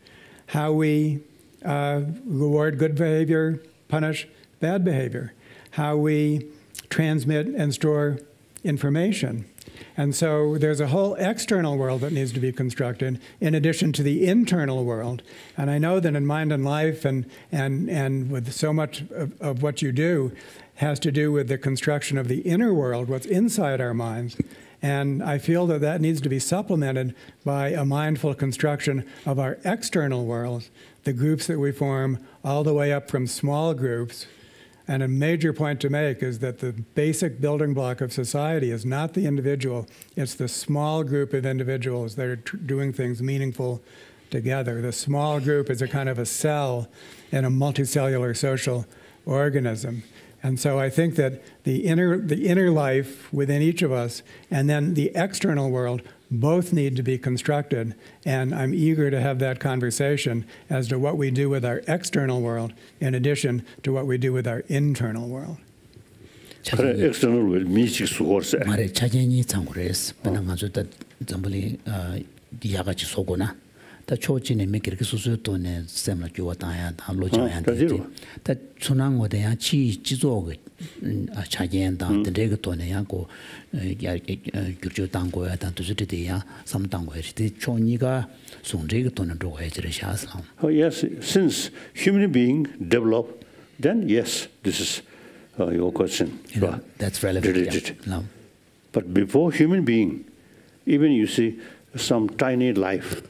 how we reward good behavior, punish bad behavior, how we transmit and store information. And so there's a whole external world that needs to be constructed in addition to the internal world. And I know that in Mind and Life and with so much of what you do has to do with the construction of the inner world, what's inside our minds. And I feel that that needs to be supplemented by a mindful construction of our external worlds, the groups that we form all the way up from small groups. And a major point to make is that the basic building block of society is not the individual, it's the small group of individuals that are doing things meaningful together. The small group is a kind of a cell in a multicellular social organism. And so I think that the inner life within each of us and then the external world both need to be constructed. And I'm eager to have that conversation as to what we do with our external world in addition to what we do with our internal world. External world means 다 초진에 미끼를 수수도네 셈을 교와다야 다 로자야한테 다 순항어대야 지지조가 차견다 데레가 돈에야고 규주 당고야 다 두즈데야 삼당고야 데 초니가 송제가 돈을 두고 해지르샤슬람. Oh yes, since human being develop, then yes, this is your question. That's relevant. Yeah. But before human being, even you see some tiny life.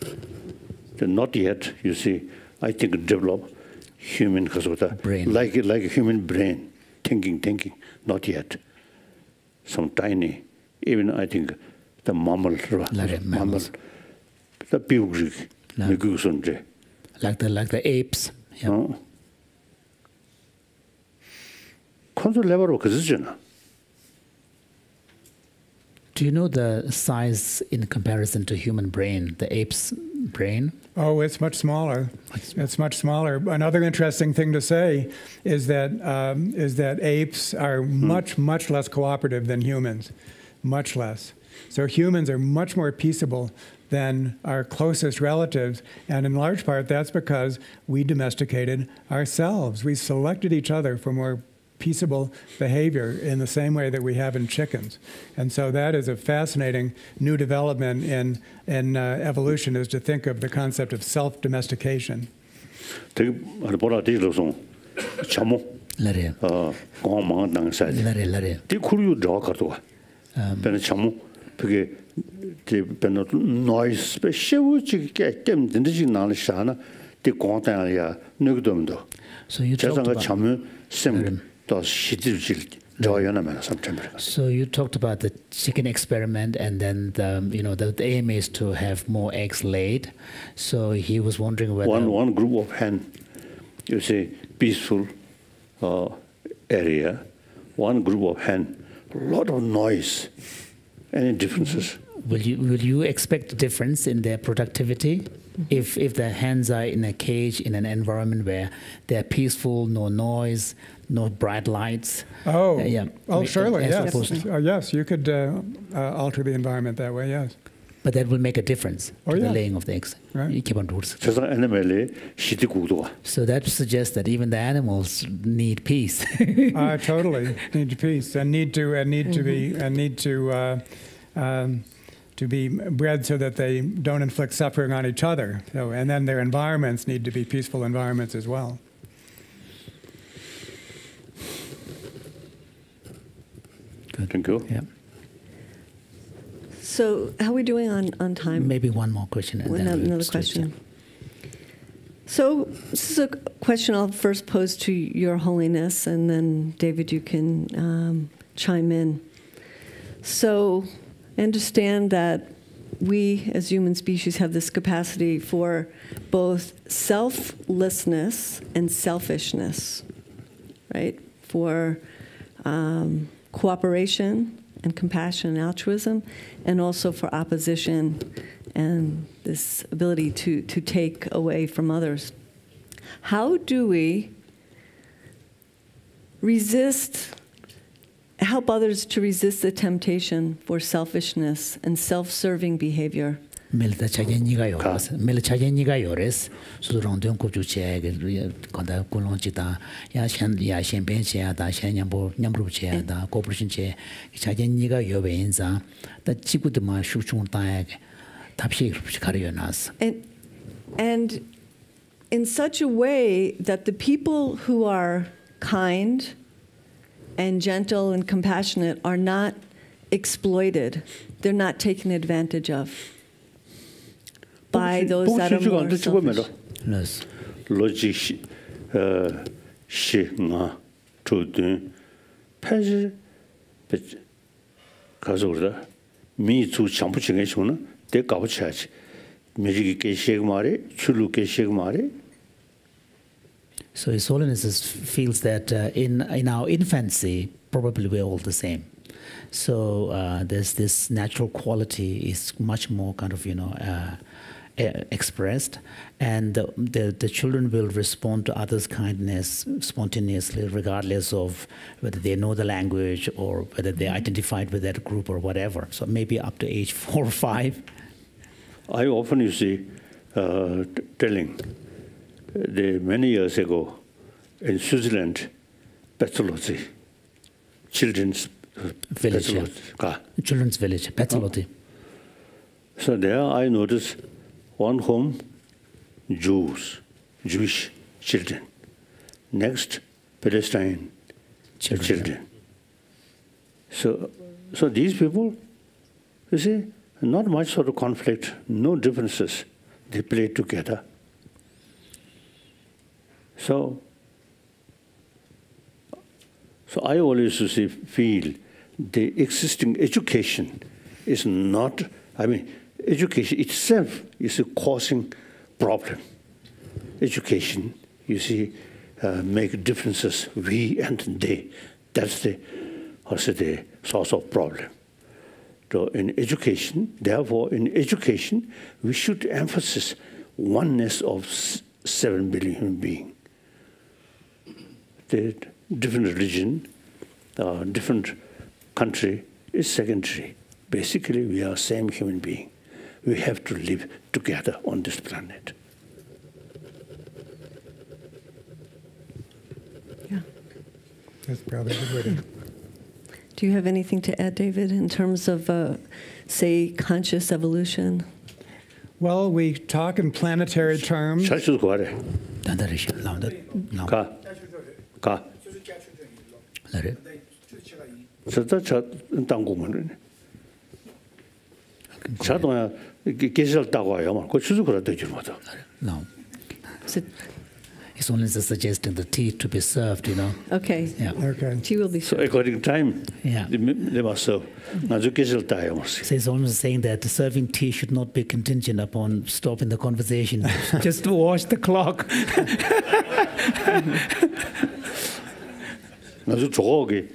Not yet, you see, I think develop human brain. Like a human brain, thinking, not yet. Some tiny, even I think the mammal, the pig, like the apes. Yeah. Do you know the size in comparison to human brain, the ape's brain? Oh, it's much smaller. It's much smaller. Another interesting thing to say is that apes are much less cooperative than humans, much less. So humans are much more peaceable than our closest relatives, and in large part that's because we domesticated ourselves. We selected each other for more peaceable behavior in the same way that we have in chickens. And so that is a fascinating new development in evolution, is to think of the concept of self-domestication. Lare. Gong Mang side. Lare. The Kuru draw Kartua. Benachamu, Piggy, the noise, but she would get them the Nijinal Shana, the Gontalia, Nugdumdo. So you talked about Chamu, Sim, does she did. So you talked about the chicken experiment, and then the aim is to have more eggs laid. So he was wondering whether one group of hen, you say peaceful area, one group of hen, a lot of noise. Any differences? Will you expect a difference in their productivity if the hens are in a cage in an environment where they're peaceful, no noise, no bright lights? Surely, yes. Yes, you could alter the environment that way, yes. But that will make a difference to the laying of the eggs. Right. So that suggests that even the animals need peace. Totally need peace and need to be bred so that they don't inflict suffering on each other. So, and then their environments need to be peaceful environments as well. Good. Thank you. Yeah. So how are we doing on time? Maybe one more question. And then another question. So this is a question I'll first pose to Your Holiness, and then David, you can chime in. So I understand that we as human species have this capacity for both selflessness and selfishness, right? For cooperation and compassion and altruism, and also for opposition and this ability to take away from others. How do we help others to resist the temptation for selfishness and self-serving behavior? Melta chageniga yores, mel chageniga yores, so rondon kujuche, konda kulonchita, ya shenpen che da nyambru che da cooperation che, chageniga yobenza, da chikutuma shuchun taeg, tapshi karionas. And in such a way that the people who are kind and gentle and compassionate are not exploited, they're not taken advantage of by those that are more selfish. Yes. Logic, shigma, trudun, pez, but Kazura, me too, champuching a shuna, they go church. Music shigmare, chulu shigmare. So His Holiness feels that in our infancy, probably we're all the same. So there's this natural quality is much more kind of, expressed, and the children will respond to others' kindness spontaneously, regardless of whether they know the language or whether they're identified with that group or whatever. So maybe up to age 4 or 5. I often, you see, telling many years ago in Switzerland, pathology, children's village, children's village, pathology. So there I noticed one home, Jewish children. Next, Palestine children. So these people, you see, not much sort of conflict, no differences. They play together. So I always feel the existing education is not, education itself is causing problem. Education, you see, make differences, we and they. That's the source of problem. So in education, therefore, we should emphasize oneness of 7 billion human beings. The different religion, different country is secondary. Basically, we are same human being. We have to live together on this planet. Yeah. That's probably a good way to. Do you have anything to add, David, in terms of, say, conscious evolution? Well, we talk in planetary terms. 그래. 저도 저 당공은 자동야 계절 따고 와요. 그 추적으로 되지 못하. No. So, It's only suggesting the tea to be served, you know. okay. Yeah. Okay. Tea will be So served. according time, Yeah. they must serve. 아주 계절 따요. So it's almost saying that serving tea should not be contingent upon stopping the conversation. Just to watch the clock. 아주 저거기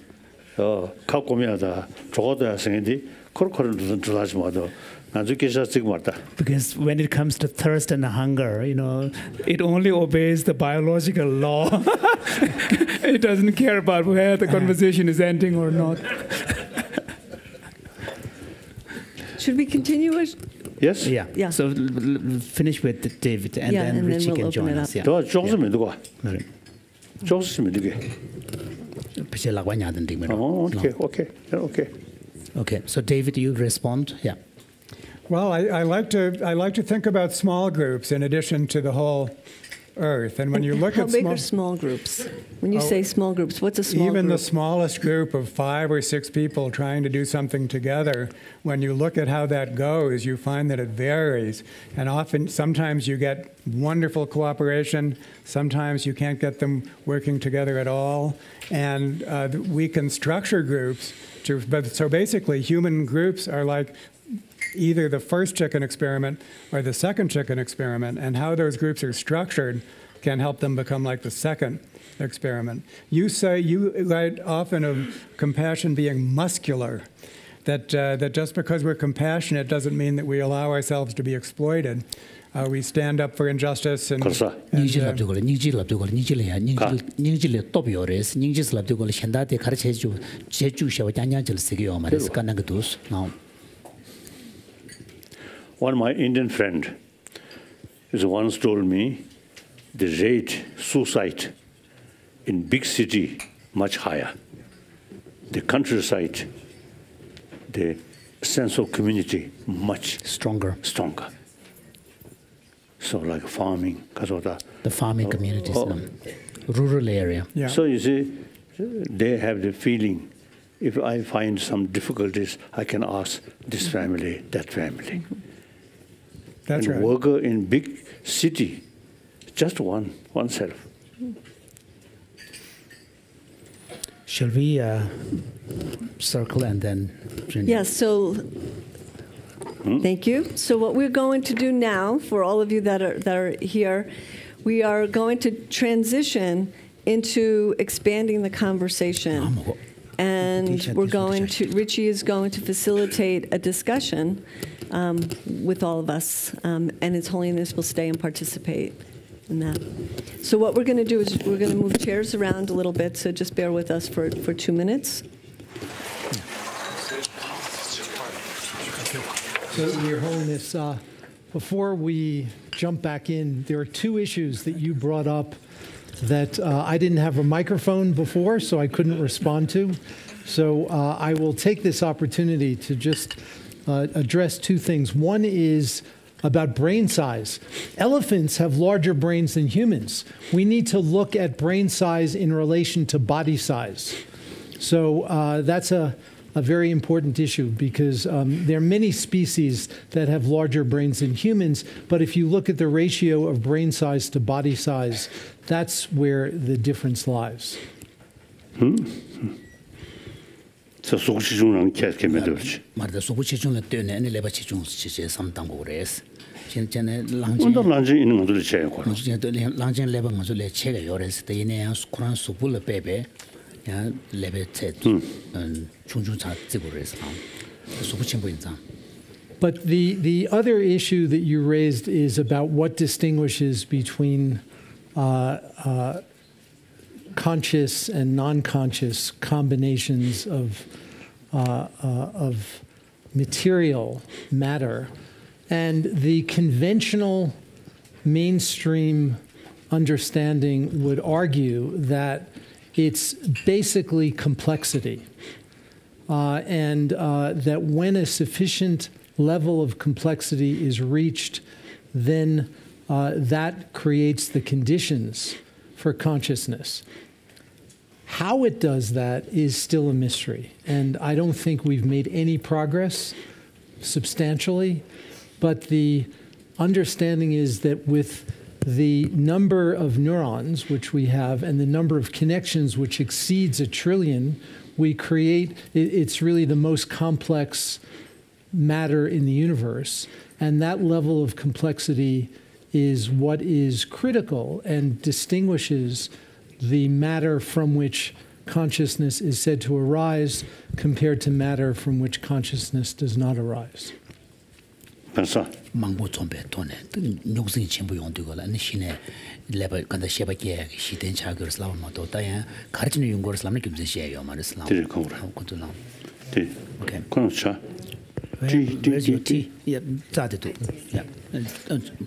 갖고면다 저거도 생인데 코르코르는 들어가지 마도 아주 계절 지금 왔다. Because when it comes to thirst and hunger, you know, it only obeys the biological law. It doesn't care about where the conversation is ending or not. Should we continue? Yes? Yeah. Yeah. So finish with David, and Yeah, then and then Richie we'll can open join it us. up. Yeah. 저 조금만 누가? Right. 조금만 누게. Okay. Okay. So David, you respond. Yeah. Well, I like to think about small groups in addition to the whole Earth. And when you look How at big are small groups? When you say small groups, what's a small even group? the smallest group of 5 or 6 people trying to do something together, when you look at how that goes, you find that it varies. And sometimes you get wonderful cooperation, sometimes you can't get them working together at all. And we can structure groups so basically human groups are like either the first chicken experiment or the second chicken experiment, and how those groups are structured can help them become like the second experiment. You write often of compassion being muscular, that just because we're compassionate doesn't mean that we allow ourselves to be exploited. We stand up for injustice and One of my Indian friend is once told me the rate suicide in big city much higher. The countryside, the sense of community much stronger. So like farming, The farming communities, rural area. Yeah. So you see, they have the feeling, if I find some difficulties, I can ask this family, that family. That's and right. worker in big city, just oneself. Shall we circle and then? Yes, so thank you. So what we're going to do now, for all of you that are here, we are going to transition into expanding the conversation. And Richie is going to facilitate a discussion with all of us, and His Holiness will stay and participate in that. So what we're going to do is we're going to move chairs around a little bit, so just bear with us for 2 minutes. So, Your Holiness, before we jump back in, there are 2 issues that you brought up that I didn't have a microphone before, so I couldn't respond to. So I will take this opportunity to just address 2 things. One is about brain size. Elephants have larger brains than humans. We need to look at brain size in relation to body size. So that's a very important issue, because there are many species that have larger brains than humans, but if you look at the ratio of brain size to body size, that's where the difference lies. So 소구치중은 계속 매들지. 말다 소구치중을 때문에 아니 레바치중 지제 삼당고레스. 진짜네 언더 란지 있는 것들이 제일 거. 랑진 레바 것을 체가 요레스 때네 쿠란 수불 베베 야 레베체 중중차 지고레스. 소구친 보인다. But the other issue that you raised is about what distinguishes between conscious and non-conscious combinations of material matter, and the conventional mainstream understanding would argue that it's basically complexity, and that when a sufficient level of complexity is reached, then that creates the conditions for consciousness. How it does that is still a mystery. And I don't think we've made any progress substantially. But the understanding is that with the number of neurons which we have and the number of connections which exceeds 1 trillion, we create, it's really the most complex matter in the universe. And that level of complexity is what is critical and distinguishes the matter from which consciousness is said to arise compared to matter from which consciousness does not arise. 망보 좀배 돈에 녹슨 전부 용도가 아니 신에 레벨 간다 셰바게 시된 차거를 슬라마도 다야 가르치는 용거를 슬라면 김제 시에요 말을 슬라마 네 거라 그것도 네 오케이 그렇죠 티 예 자데도 야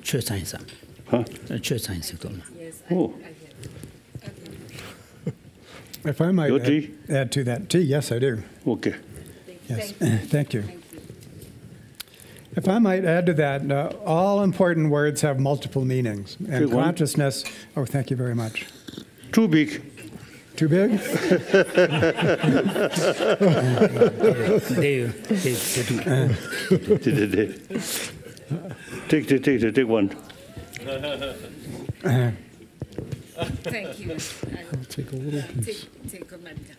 최사인사 최사인사도 오 If I might add to that. Tea, yes, I do. Okay. Yes, thank you. If I might add to that, all important words have multiple meanings. And consciousness, oh, thank you very much. Too big. Too big? Take one. Thank you. I'll take a little piece. Take a minute.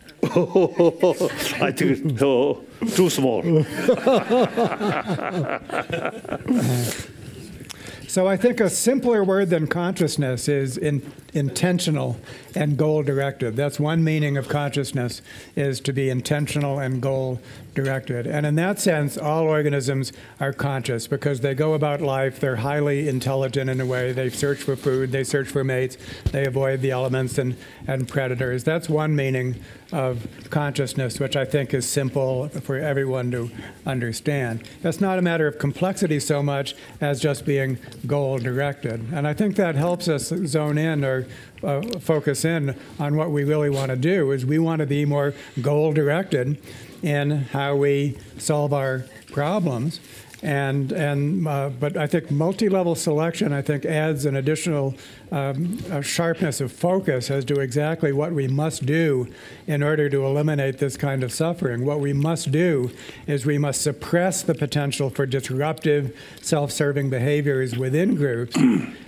I think it's too small. So I think a simpler word than consciousness is intentional and goal-directed. That's one meaning of consciousness, is to be intentional and goal-directed. And in that sense, all organisms are conscious because they go about life, they're highly intelligent in a way, they search for food, they search for mates, they avoid the elements and predators. That's one meaning of consciousness, which I think is simple for everyone to understand. That's not a matter of complexity so much as just being goal-directed. And I think that helps us zone in or focus in on what we really want to do, is we want to be more goal-directed in how we solve our problems. But I think multi-level selection, I think, adds an additional sharpness of focus as to exactly what we must do in order to eliminate this kind of suffering. What we must do is we must suppress the potential for disruptive, self-serving behaviors within groups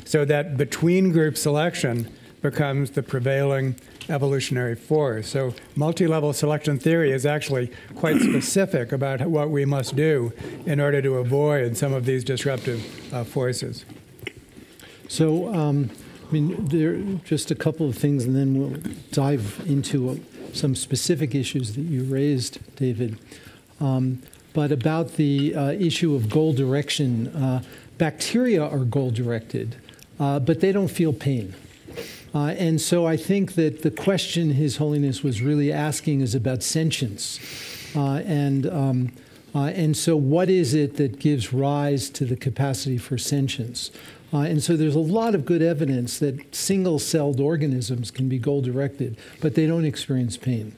so that between-group selection becomes the prevailing evolutionary force. So multi-level selection theory is actually quite specific about what we must do in order to avoid some of these disruptive forces. So, I mean, there are just a couple of things, and then we'll dive into some specific issues that you raised, David. But about the issue of goal direction, bacteria are goal-directed, but they don't feel pain. And so I think that the question His Holiness was really asking is about sentience. And so what is it that gives rise to the capacity for sentience? And so there's a lot of good evidence that single-celled organisms can be goal-directed, but they don't experience pain.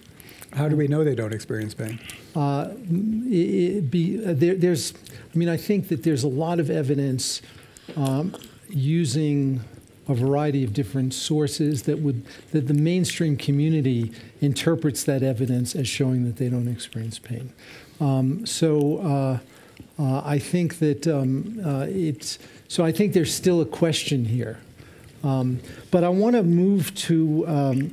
How do we know they don't experience pain? I think that there's a lot of evidence using a variety of different sources that the mainstream community interprets that evidence as showing that they don't experience pain. I think that I think there's still a question here. But I want to move to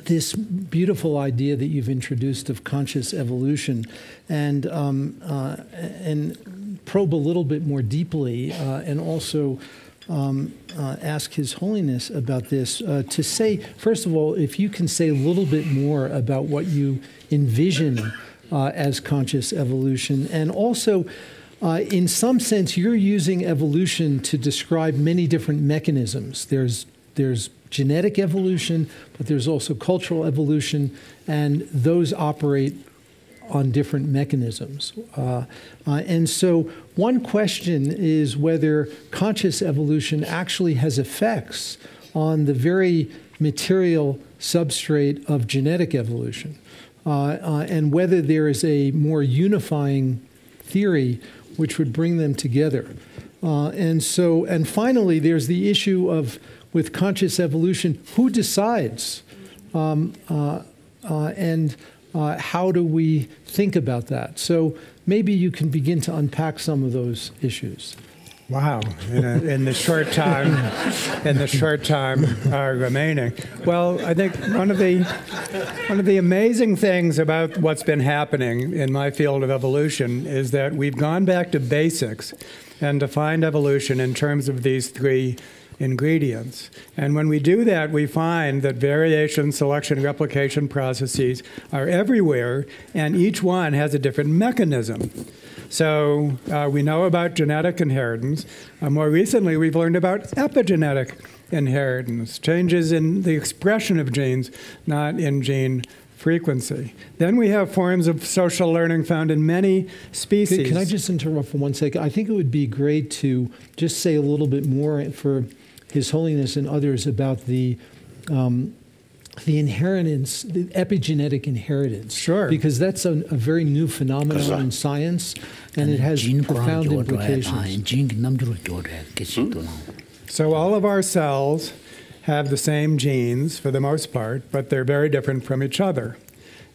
this beautiful idea that you've introduced of conscious evolution and probe a little bit more deeply and also ask His Holiness about this, to say, first of all, if you can say a little bit more about what you envision as conscious evolution, and also, in some sense, you're using evolution to describe many different mechanisms. There's genetic evolution, but there's also cultural evolution, and those operate on different mechanisms. And so one question is whether conscious evolution actually has effects on the very material substrate of genetic evolution, and whether there is a more unifying theory which would bring them together. And finally, there's the issue of, with conscious evolution, who decides and how do we think about that? So maybe you can begin to unpack some of those issues. Wow! In the short time, remaining. Well, I think one of the amazing things about what's been happening in my field of evolution is that we've gone back to basics and defined evolution in terms of these three ingredients. And when we do that, we find that variation, selection, replication processes are everywhere, and each one has a different mechanism. So we know about genetic inheritance. More recently, we've learned about epigenetic inheritance, changes in the expression of genes, not in gene frequency. Then we have forms of social learning found in many species. Can I just interrupt for 1 second? I think it would be great to just say a little bit more for His Holiness and others about the inheritance, the epigenetic inheritance. Sure. Because that's a very new phenomenon in science, and it has profound implications. So all of our cells have the same genes for the most part, but they're very different from each other.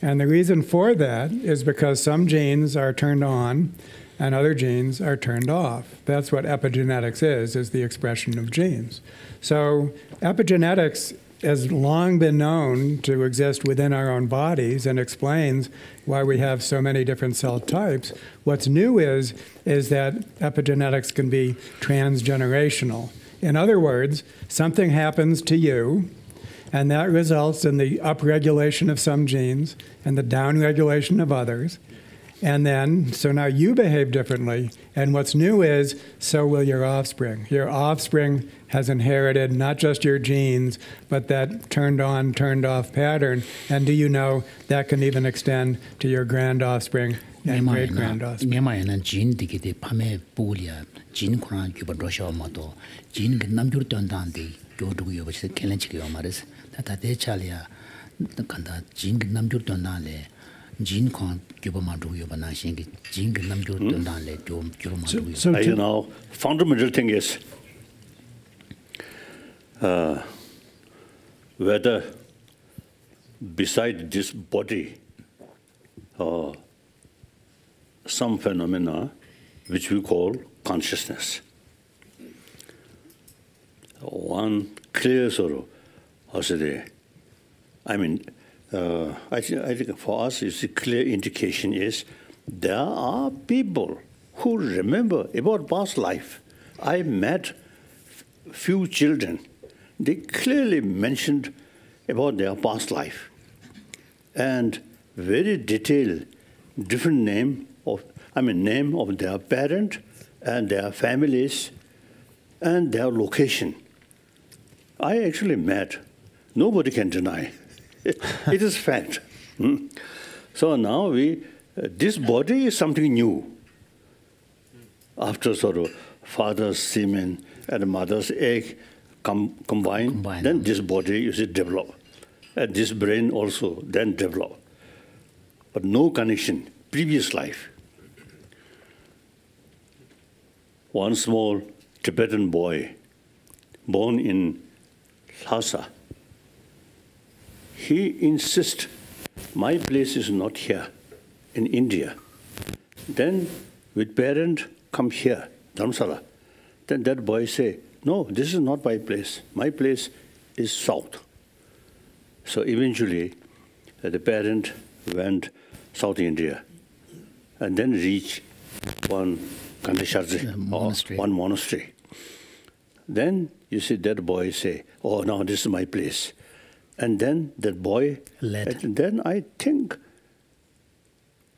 And the reason for that is because some genes are turned on and other genes are turned off. That's what epigenetics is the expression of genes. So epigenetics has long been known to exist within our own bodies and explains why we have so many different cell types. What's new is that epigenetics can be transgenerational. In other words, something happens to you, and that results in the upregulation of some genes and the downregulation of others. And then, so now you behave differently, and what's new is, so will your offspring. Your offspring has inherited not just your genes, but that turned on, turned off pattern. And do you know that can even extend to your grand offspring and great grand offspring? You know, fundamental thing is whether beside this body some phenomena which we call consciousness. One clear sort of, I think for us, it's a clear indication is there are people who remember about past life. I met few children. They clearly mentioned about their past life and very detailed, different name of their parent and their families and their location. I actually met. Nobody can deny. It is fact. So now this body is something new. After sort of father's semen and mother's egg combine, then this body is developed. And this brain also then develop. But no connection, previous life. One small Tibetan boy born in Lhasa, he insists, my place is not here, in India. Then with parent, come here, Dharamsala. Then that boy say, no, this is not my place. My place is south. So eventually, the parent went South India and then reached one one monastery. Then you see that boy say, oh, now this is my place. And then that boy, and then I think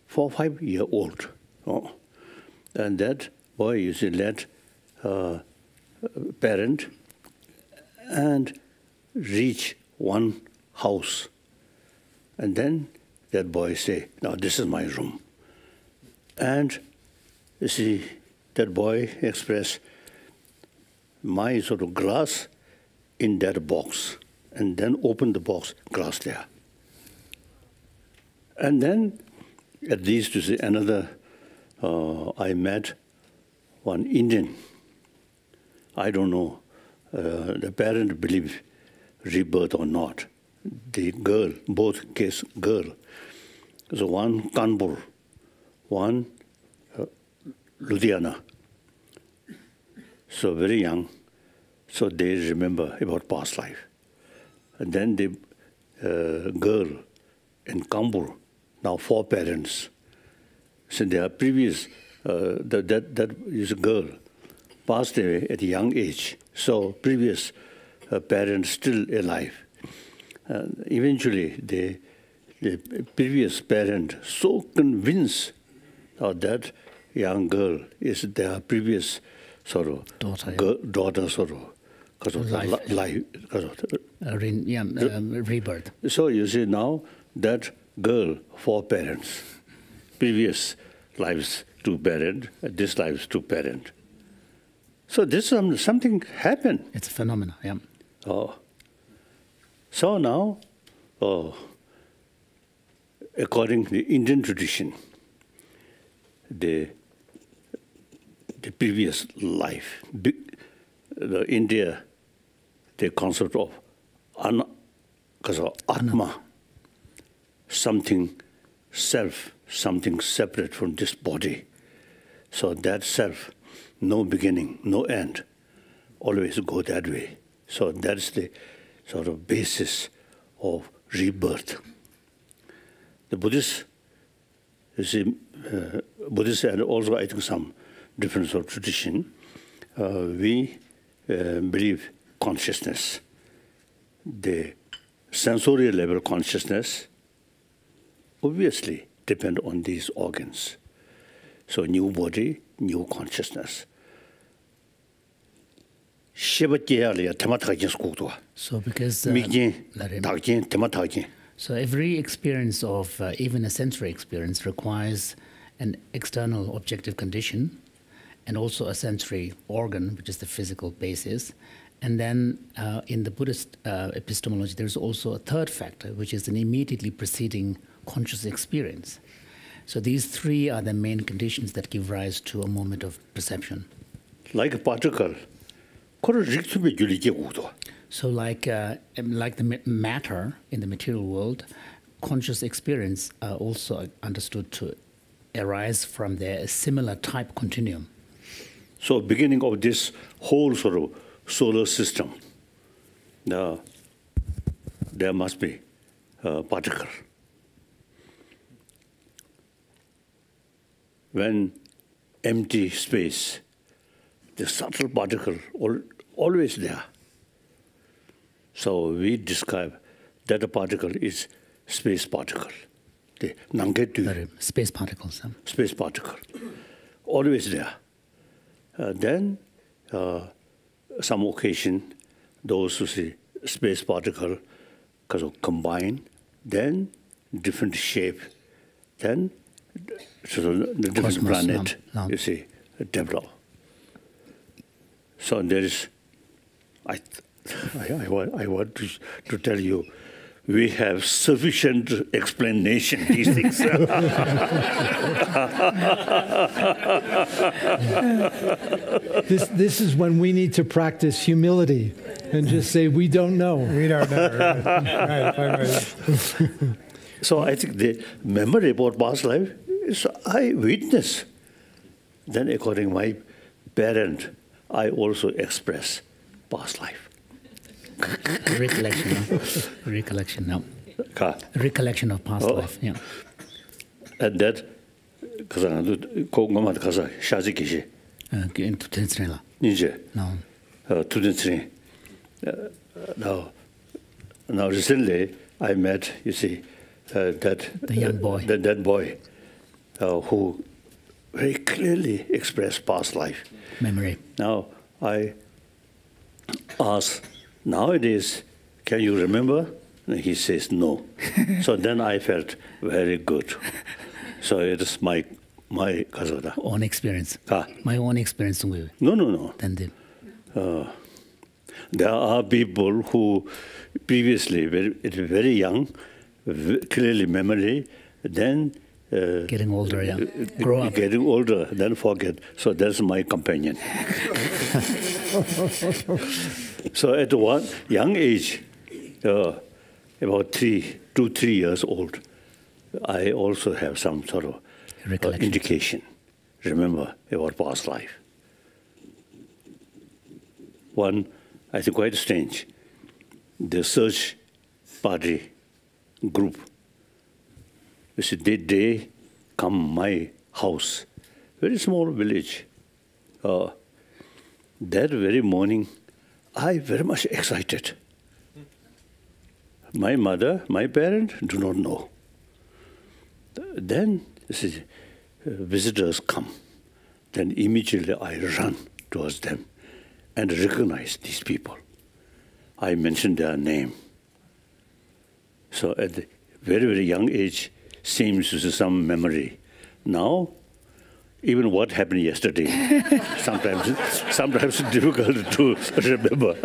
4 or 5 years old. And that boy, you see, led parent and reach one house. And then that boy say, now this is my room. And you see, that boy express my sort of glass in that box. And then open the box, glass there. And then, at least to see another, I met one Indian. I don't know, the parent believe rebirth or not. the girl, both case girl. So one Kanpur, one Ludhiana. So very young, so they remember about past life. And then the girl in Kanpur, now 4 parents. So their previous, that is a girl, passed away at a young age. So previous parents still alive. Eventually, the previous parent so convinced that young girl is their previous sort of daughter sort of, because of life, rebirth. So you see now that girl, 4 parents, previous lives 2 parent, this lives 2 parent. So this something happened. It's a phenomenon, yeah. Oh. So now, according to the Indian tradition, the previous life, the India, the concept of Atma, something self, something separate from this body. So that self, no beginning, no end, always go that way. So that's the sort of basis of rebirth. The Buddhists, you see, Buddhists and also I think some different sort of tradition, we believe consciousness, the sensorial level consciousness, obviously depend on these organs. So new body, new consciousness. So because so every experience of even a sensory experience requires an external objective condition and also a sensory organ, which is the physical basis. And then in the Buddhist epistemology, there's also a third factor, which is an immediately preceding conscious experience. So these 3 are the main conditions that give rise to a moment of perception. Like a particle. So like the matter in the material world, conscious experience are also understood to arise from a similar type continuum. So beginning of this whole sort of solar system, there must be a particle. When empty space, the subtle particle always there. So we describe that a particle is space particle. The nangetu. Space particles. Space particle. Always there. Then some occasion, those who see space particle because of combine, then different shape, then so the different Cosmos, planet, you see, develop. So there is, I want to tell you, we have sufficient explanation these things. This is when we need to practice humility and just say we don't know. We don't know. Right. So I think the memory about past life is eyewitness. Then according to my parent, I also express past life. Recollection of past life, yeah. And that, because I'm going to Shazikishi. Now recently I met, you see, that the young boy, that boy, who very clearly expressed past life memory. Now I ask, nowadays, can you remember? And he says no. So then I felt very good. So it is my own experience. My own experience. No. Then there are people who previously very young, clearly memory, then getting older, yeah. Grow up. Getting older, then forget. So that's my companion. So at one young age, about 2-3 years old, I also have some sort of indication, remember, about past life. One, I think quite strange, the search party group, you see, they come my house, very small village. That very morning, I very much excited. My mother, my parent, do not know. Then, you see, visitors come. Then immediately I run towards them and recognize these people. I mention their name. So at the very, very young age, seems to some memory. Now, even what happened yesterday, sometimes difficult to remember.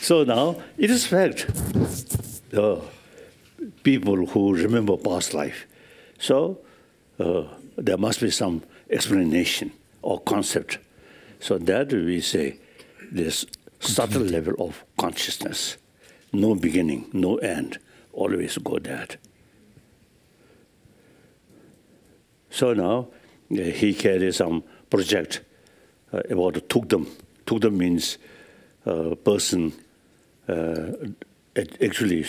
So now, it is fact, the people who remember past life. So there must be some explanation or concept. So that we say this subtle level of consciousness, no beginning, no end, always go that. So now he carries some project about Tukdam. Tukdam means person actually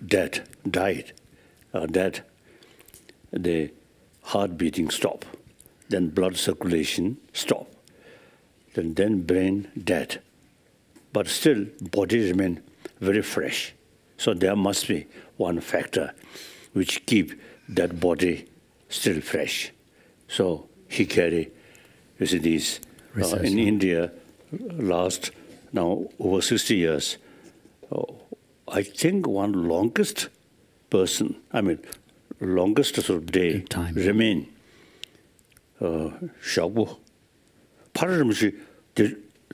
died, that the heart beating stop, then blood circulation stop, then brain dead, but still body remain very fresh. So there must be one factor which keep that body still fresh. So he carry, you see, these in India last now over 60 years. I think one longest person, longest sort of day remain. Shabu, Pararamchi,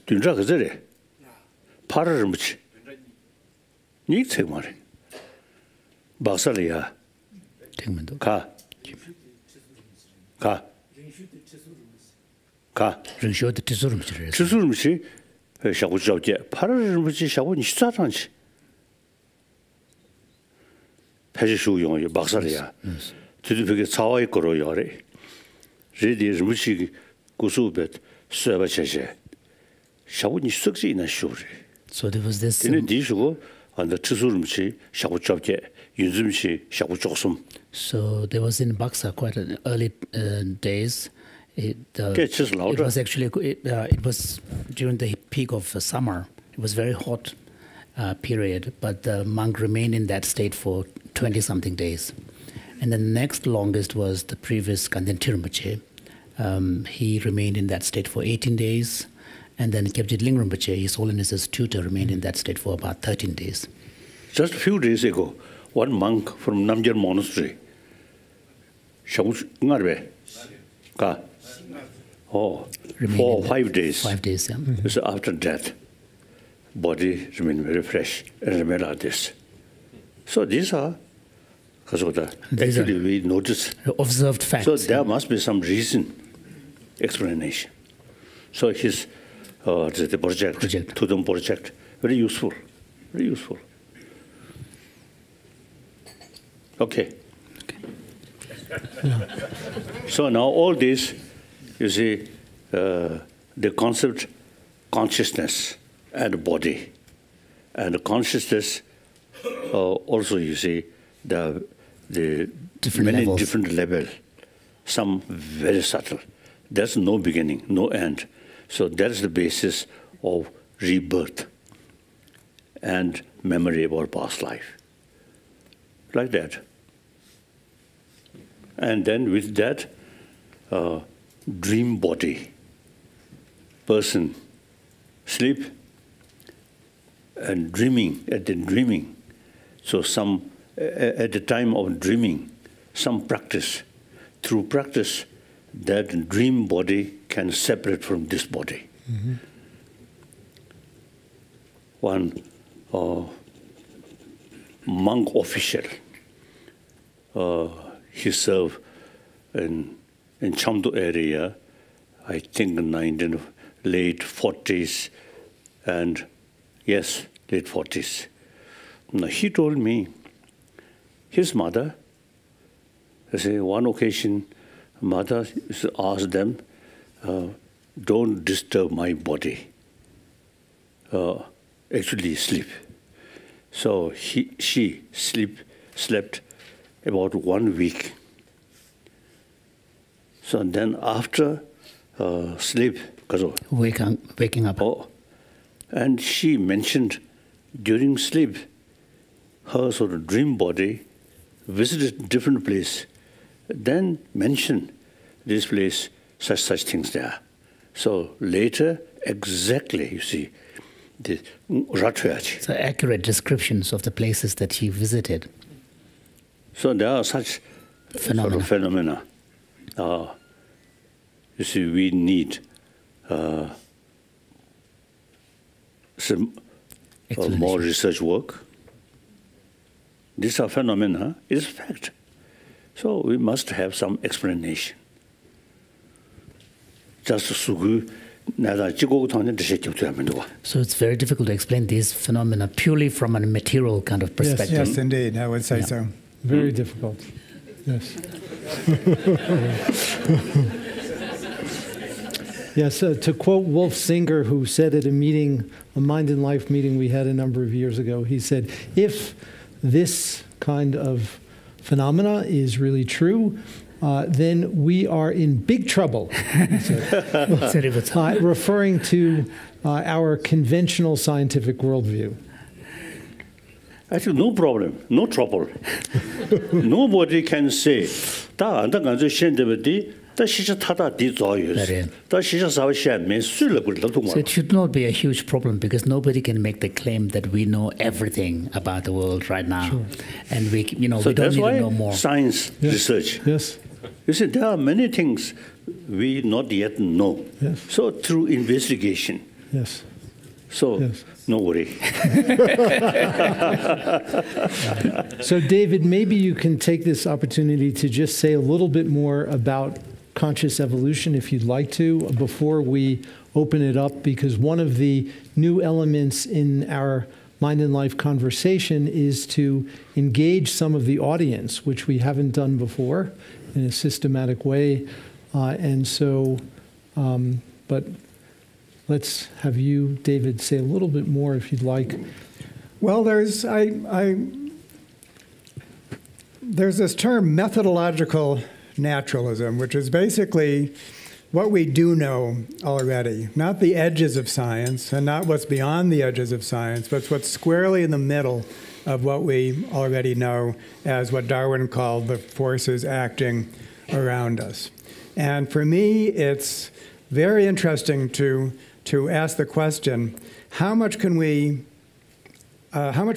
Dundrakazere, Pararamchi, Nixemari, Basalia, Ka, Ringsho the Tisurumchi. Tisurumchi, Shabu Jobje, Pararamchi, Shabu Nistatanchi. Peshu Yon, Basalia, to the big Tawai Koroyore. Ready is Muchi Gusubet, Servache. Shabu Nistuxi in a shore. So there was this. In a disho, and the Tisurumchi, Shabu Jobje, Yuzumchi, Shabu Josum. So there was in Baksa quite an early days. It was actually it was during the peak of summer. It was very hot period, but the monk remained in that state for 20-something days. And the next longest was the previous Kanten Tirumbache. He remained in that state for 18 days, and then Kyabjit Lingrambache, His Holiness's tutor, remained in that state for about 13 days. Just a few days ago, one monk from Namgyal Monastery, for 5 days. 5 days, yeah. So after death, body remain very fresh and remain like this. So these are, actually we notice. Observed facts. So there must be some reason, explanation. So his the project, Tudum project, very useful, very useful. Okay. So now all this, you see, the concept, consciousness and body, and consciousness also, you see, the different level, some very subtle. There's no beginning, no end. So that's the basis of rebirth and memory about past life. Like that. And then with that, dream body, person, sleep and dreaming, dreaming. So some, at the time of dreaming, some practice. Through practice, that dream body can separate from this body. Mm-hmm. One monk official, he served in Chamdo area, I think in late 40s, and Yes, late 40s. Now, he told me his mother, one occasion, mother asked them, don't disturb my body. Actually sleep. So she slept about 1 week. So then after sleep, waking up. Oh, and she mentioned during sleep, her sort of dream body visited different place, then mentioned this place, such things there. So later, exactly, you see, the so accurate descriptions of the places that he visited. So there are such sort of phenomena. You see, we need some more research work. These are phenomena, it's fact. So we must have some explanation. Just so it's very difficult to explain these phenomena purely from a material kind of perspective. Yes, indeed, I would say so. Very difficult. Yes. Yes, to quote Wolf Singer, who said at a meeting, a Mind and Life meeting we had a number of years ago, he said, if this kind of phenomena is really true, then we are in big trouble, referring to our conventional scientific worldview. Actually, no problem, no trouble. Nobody can say, so it should not be a huge problem because nobody can make the claim that we know everything about the world right now. Sure. And we don't need to know more. Science research. Yes. You see, there are many things we not yet know. Yes. So through investigation. Yes. So yes. No worry. So David, maybe you can take this opportunity to just say a little bit more about conscious evolution, if you'd like to, before we open it up, because one of the new elements in our Mind and Life conversation is to engage some of the audience, which we haven't done before in a systematic way. But let's have you, David, say a little bit more, if you'd like. Well, there's this term methodological naturalism, which is basically what we do know already, not the edges of science and not what's beyond the edges of science, but what's squarely in the middle of what we already know as what Darwin called the forces acting around us. And for me, it's very interesting to ask the question, how much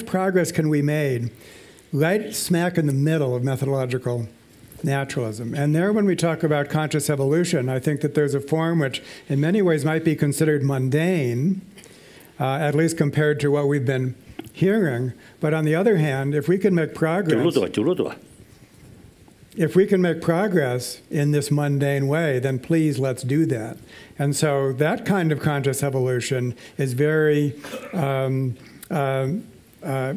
progress can we make right smack in the middle of methodological naturalism? And there, when we talk about conscious evolution, I think that there's a form which in many ways might be considered mundane, at least compared to what we've been hearing. But on the other hand, if we can make progress, in this mundane way, then please let's do that. And so that kind of conscious evolution is very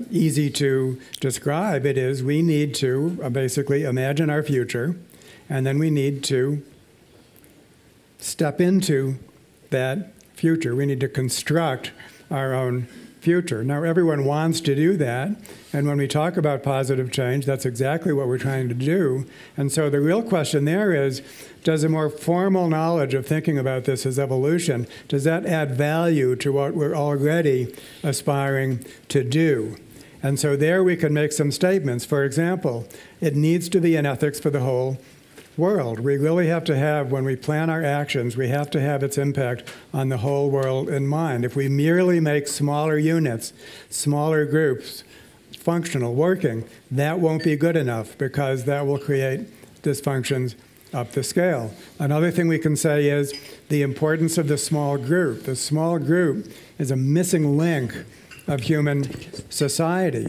easy to describe. It is, we need to basically imagine our future, and then we need to step into that future. We need to construct our own future. Now, everyone wants to do that, and when we talk about positive change, that's exactly what we're trying to do. And so the real question there is, does a more formal knowledge of thinking about this as evolution, does that add value to what we're already aspiring to do? And so there we can make some statements. For example, it needs to be an ethics for the whole world. We really have to have, when we plan our actions, we have to have its impact on the whole world in mind. If we merely make smaller units, smaller groups, functional, working, that won't be good enough because that will create dysfunctions up the scale. Another thing we can say is the importance of the small group. The small group is a missing link of human society.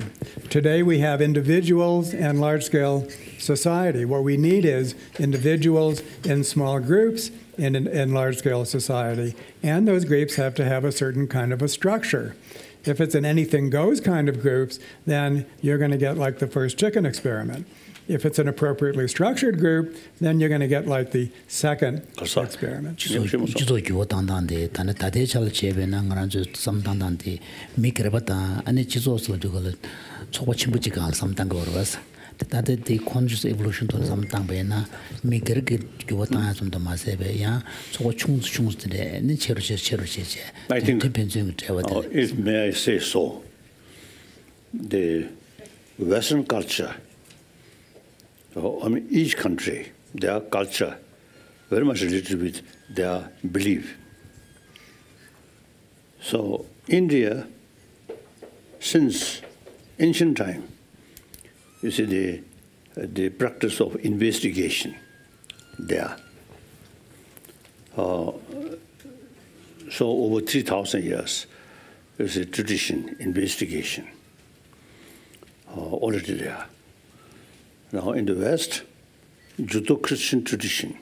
Today we have individuals and large-scale society. What we need is individuals in small groups in large-scale society, and those groups have to have a certain kind of a structure. If it's an anything goes kind of groups, then you're going to get like the first chicken experiment. If it's an appropriately structured group, then you're going to get like the second experiment. 지도 교호 단단데 단에 다대찰 제베나 그런 저 삼단단데 미크레바다 아니 지도서 저걸 초고 침부지가 삼단 거라서 다데 conscious evolution 도 삼단베나 미크르게 교호 단아 좀더 마세베야 초고 충수데 네 체로제 I think if may I say so, the Western culture, I mean, each country, their culture, very much related with their belief. So, India, since ancient time, you see the practice of investigation there. So, over 3,000 years, there's a tradition, investigation, already there. Now, in the West, Judeo-Christian tradition,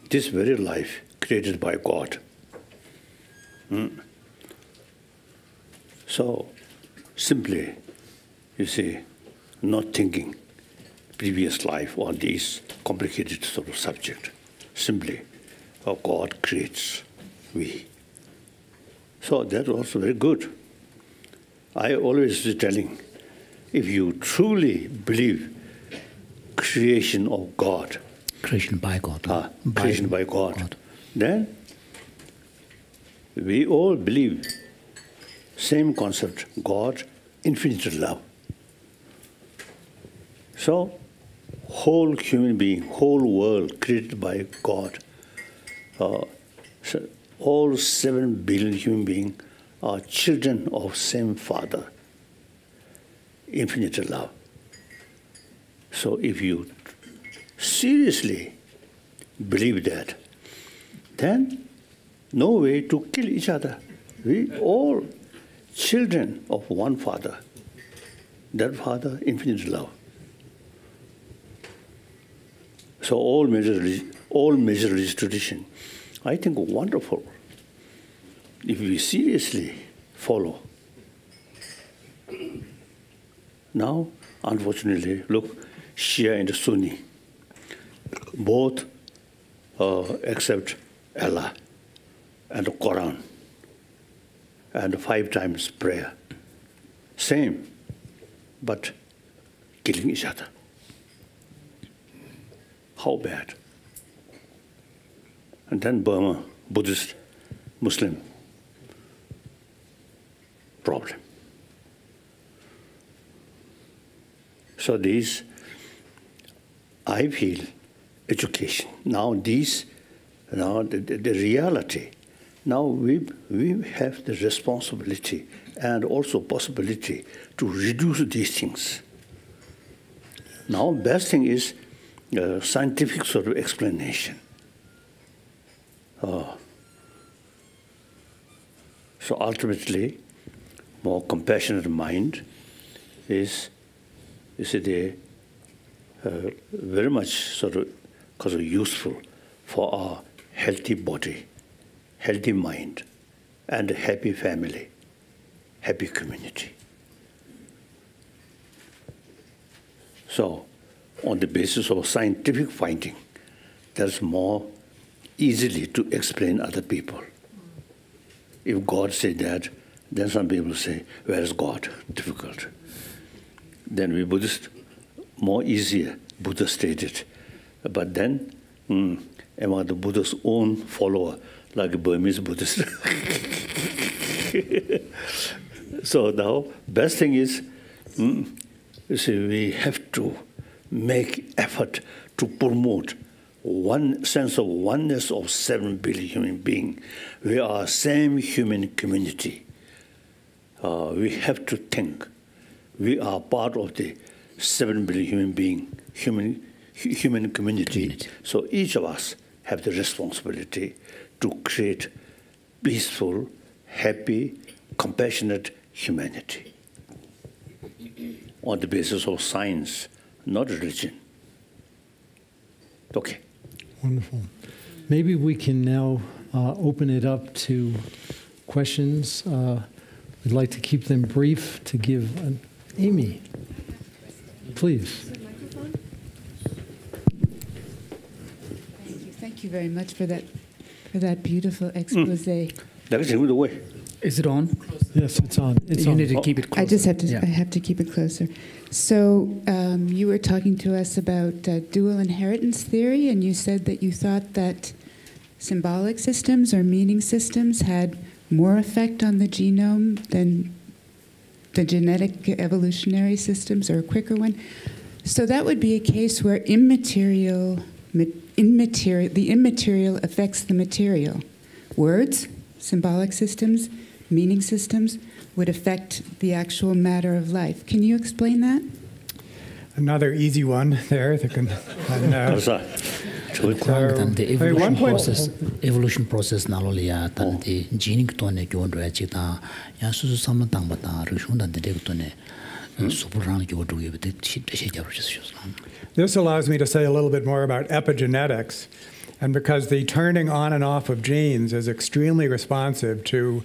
this very life created by God. So, simply, you see, not thinking previous life or these complicated sort of subject. Simply, God creates, we. So that was also very good. I always was telling, if you truly believe creation of God, creation by God, creation by God, then we all believe same concept, God, infinite love. So, whole human being, whole world created by God, so all 7 billion human beings are children of same Father, infinite love. So if you seriously believe that, then no way to kill each other. We all children of one Father. That Father, infinite love. So all major religious tradition, I think wonderful. If we seriously follow. Now, unfortunately, look, Shia and Sunni, both accept Allah and the Quran and 5 times prayer. Same, but killing each other. How bad? And then Burma, Buddhist, Muslim problem. So these, I feel, education. Now these, now the reality. Now we have the responsibility and also possibility to reduce these things. Now best thing is scientific sort of explanation. So ultimately, more compassionate mind is very much sort of useful for our healthy body, healthy mind, and a happy family, happy community. So, on the basis of scientific finding, there's more easily to explain other people. If God said that, then some people say, where is God? Difficult. Then we Buddhists, more easier, Buddha stated. But then, among the Buddha's own follower, like a Burmese Buddhist. So now, best thing is, you see, we have to make effort to promote one sense of oneness of 7 billion human beings. We are same human community. We have to think we are part of the 7 billion human being, human community. So each of us have the responsibility to create peaceful, happy, compassionate humanity on the basis of science, not religion. Okay. Wonderful. Maybe we can now open it up to questions We'd like to keep them brief to give Amy, please. Thank you very much for that beautiful expose. Is it on? Yes, it's on. It's You on. need to keep it close. I just have to. Yeah. I have to keep it closer. So you were talking to us about dual inheritance theory, and you said that you thought that symbolic systems or meaning systems had more effect on the genome than the genetic evolutionary systems, or a quicker one. So that would be a case where the immaterial affects the material. Words, symbolic systems, meaning systems would affect the actual matter of life. Can you explain that? Another easy one there. Evolution process not only the gene to ne go to chita ya su sam tang ba ta ru shun dan de to ne super rang go to give the shit. This allows me to say a little bit more about epigenetics. And because the turning on and off of genes is extremely responsive to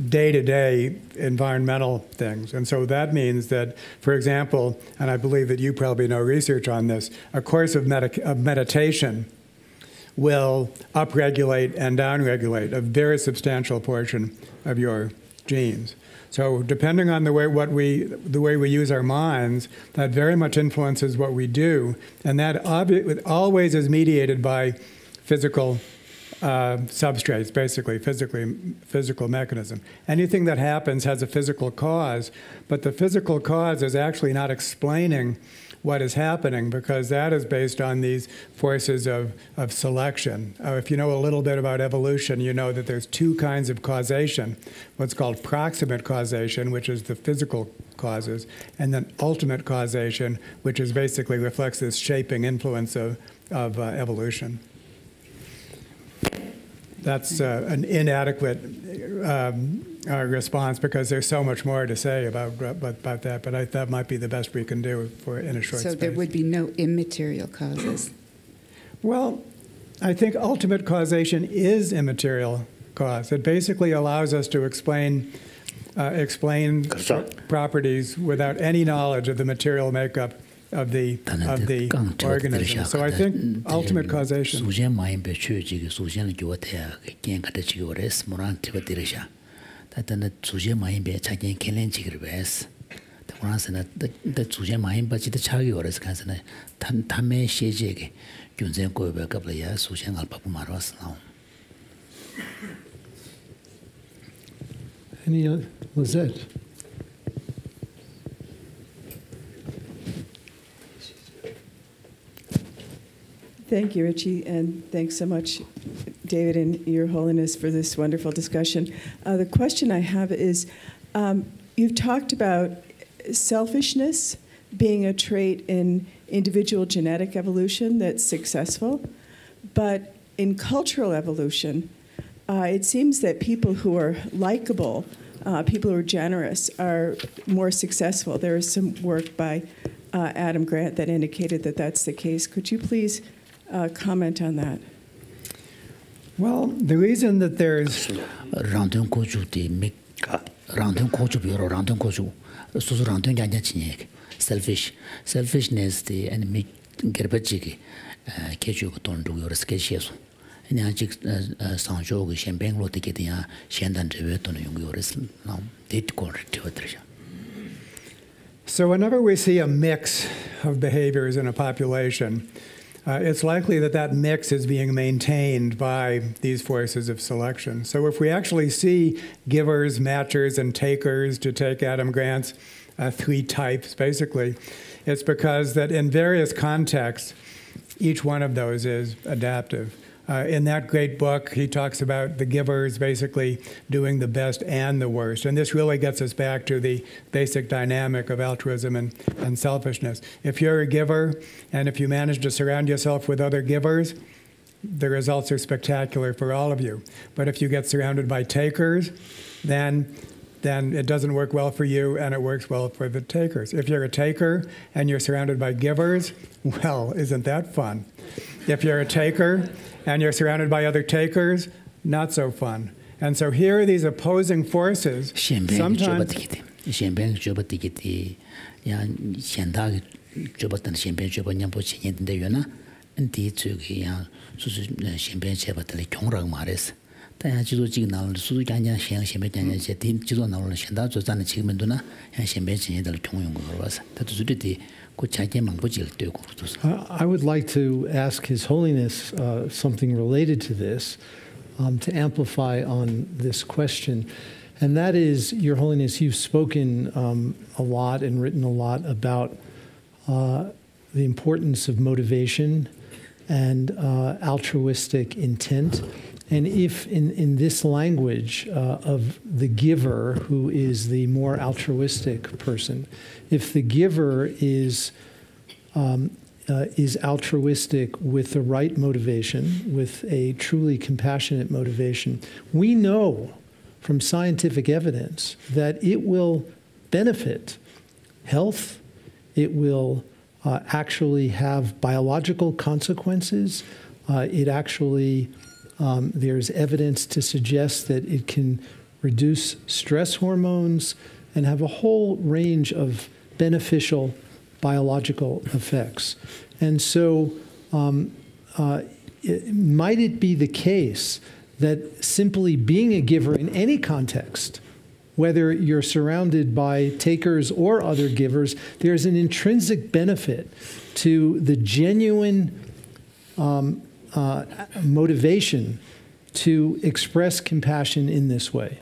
day-to-day environmental things. And so that means that, for example, and I believe that you probably know research on this, a course of meditation will upregulate and downregulate a very substantial portion of your genes. So depending on the way we use our minds, that very much influences what we do, and that always is mediated by physical substrates, basically physical mechanism. Anything that happens has a physical cause, but the physical cause is actually not explaining what is happening, because that is based on these forces of selection. If you know a little bit about evolution, you know that there's two kinds of causation. What's called proximate causation, which is the physical causes, and then ultimate causation, which is basically reflects this shaping influence of evolution. That's an inadequate response, because there's so much more to say about that, but that might be the best we can do in a short space. So there would be no immaterial causes? Well, I think ultimate causation is immaterial cause. It basically allows us to explain properties without any knowledge of the material makeup of the organism. So I think ultimate causation. Any other? Lizette? Thank you, Richie, and thanks so much, David and Your Holiness, for this wonderful discussion. The question I have is, you've talked about selfishness being a trait in individual genetic evolution that's successful, but in cultural evolution, it seems that people who are likable, people who are generous, are more successful. There is some work by Adam Grant that indicated that that's the case. Could you please comment on that? Well, the reason that there's selfishness, the enemy gerbachiki, keju ton do your sketches. Nyajik Sanjo, Champagne Lotikia, Shandan Jeveton, Yoris, now did call it. So whenever we see a mix of behaviors in a population, it's likely that that mix is being maintained by these forces of selection. So if we actually see givers, matchers, and takers, to take Adam Grant's 3 types, basically, it's because that in various contexts, each one of those is adaptive. In that great book, he talks about the givers basically doing the best and the worst. And this really gets us back to the basic dynamic of altruism and selfishness. If you're a giver, and if you manage to surround yourself with other givers, the results are spectacular for all of you. But if you get surrounded by takers, then it doesn't work well for you, and it works well for the takers. If you're a taker and you're surrounded by givers, well, isn't that fun? If you're a taker and you're surrounded by other takers, not so fun. And so here are these opposing forces. Sometimes I would like to ask His Holiness something related to this, to amplify on this question. And that is, Your Holiness, you've spoken a lot and written a lot about the importance of motivation and altruistic intent. And if in this language of the giver, who is the more altruistic person, if the giver is altruistic with the right motivation, with a truly compassionate motivation, we know from scientific evidence that it will benefit health, it will actually have biological consequences, it actually, there's evidence to suggest that it can reduce stress hormones and have a whole range of beneficial biological effects. And so might it be the case that simply being a giver in any context, whether you're surrounded by takers or other givers, there's an intrinsic benefit to the genuine motivation to express compassion in this way?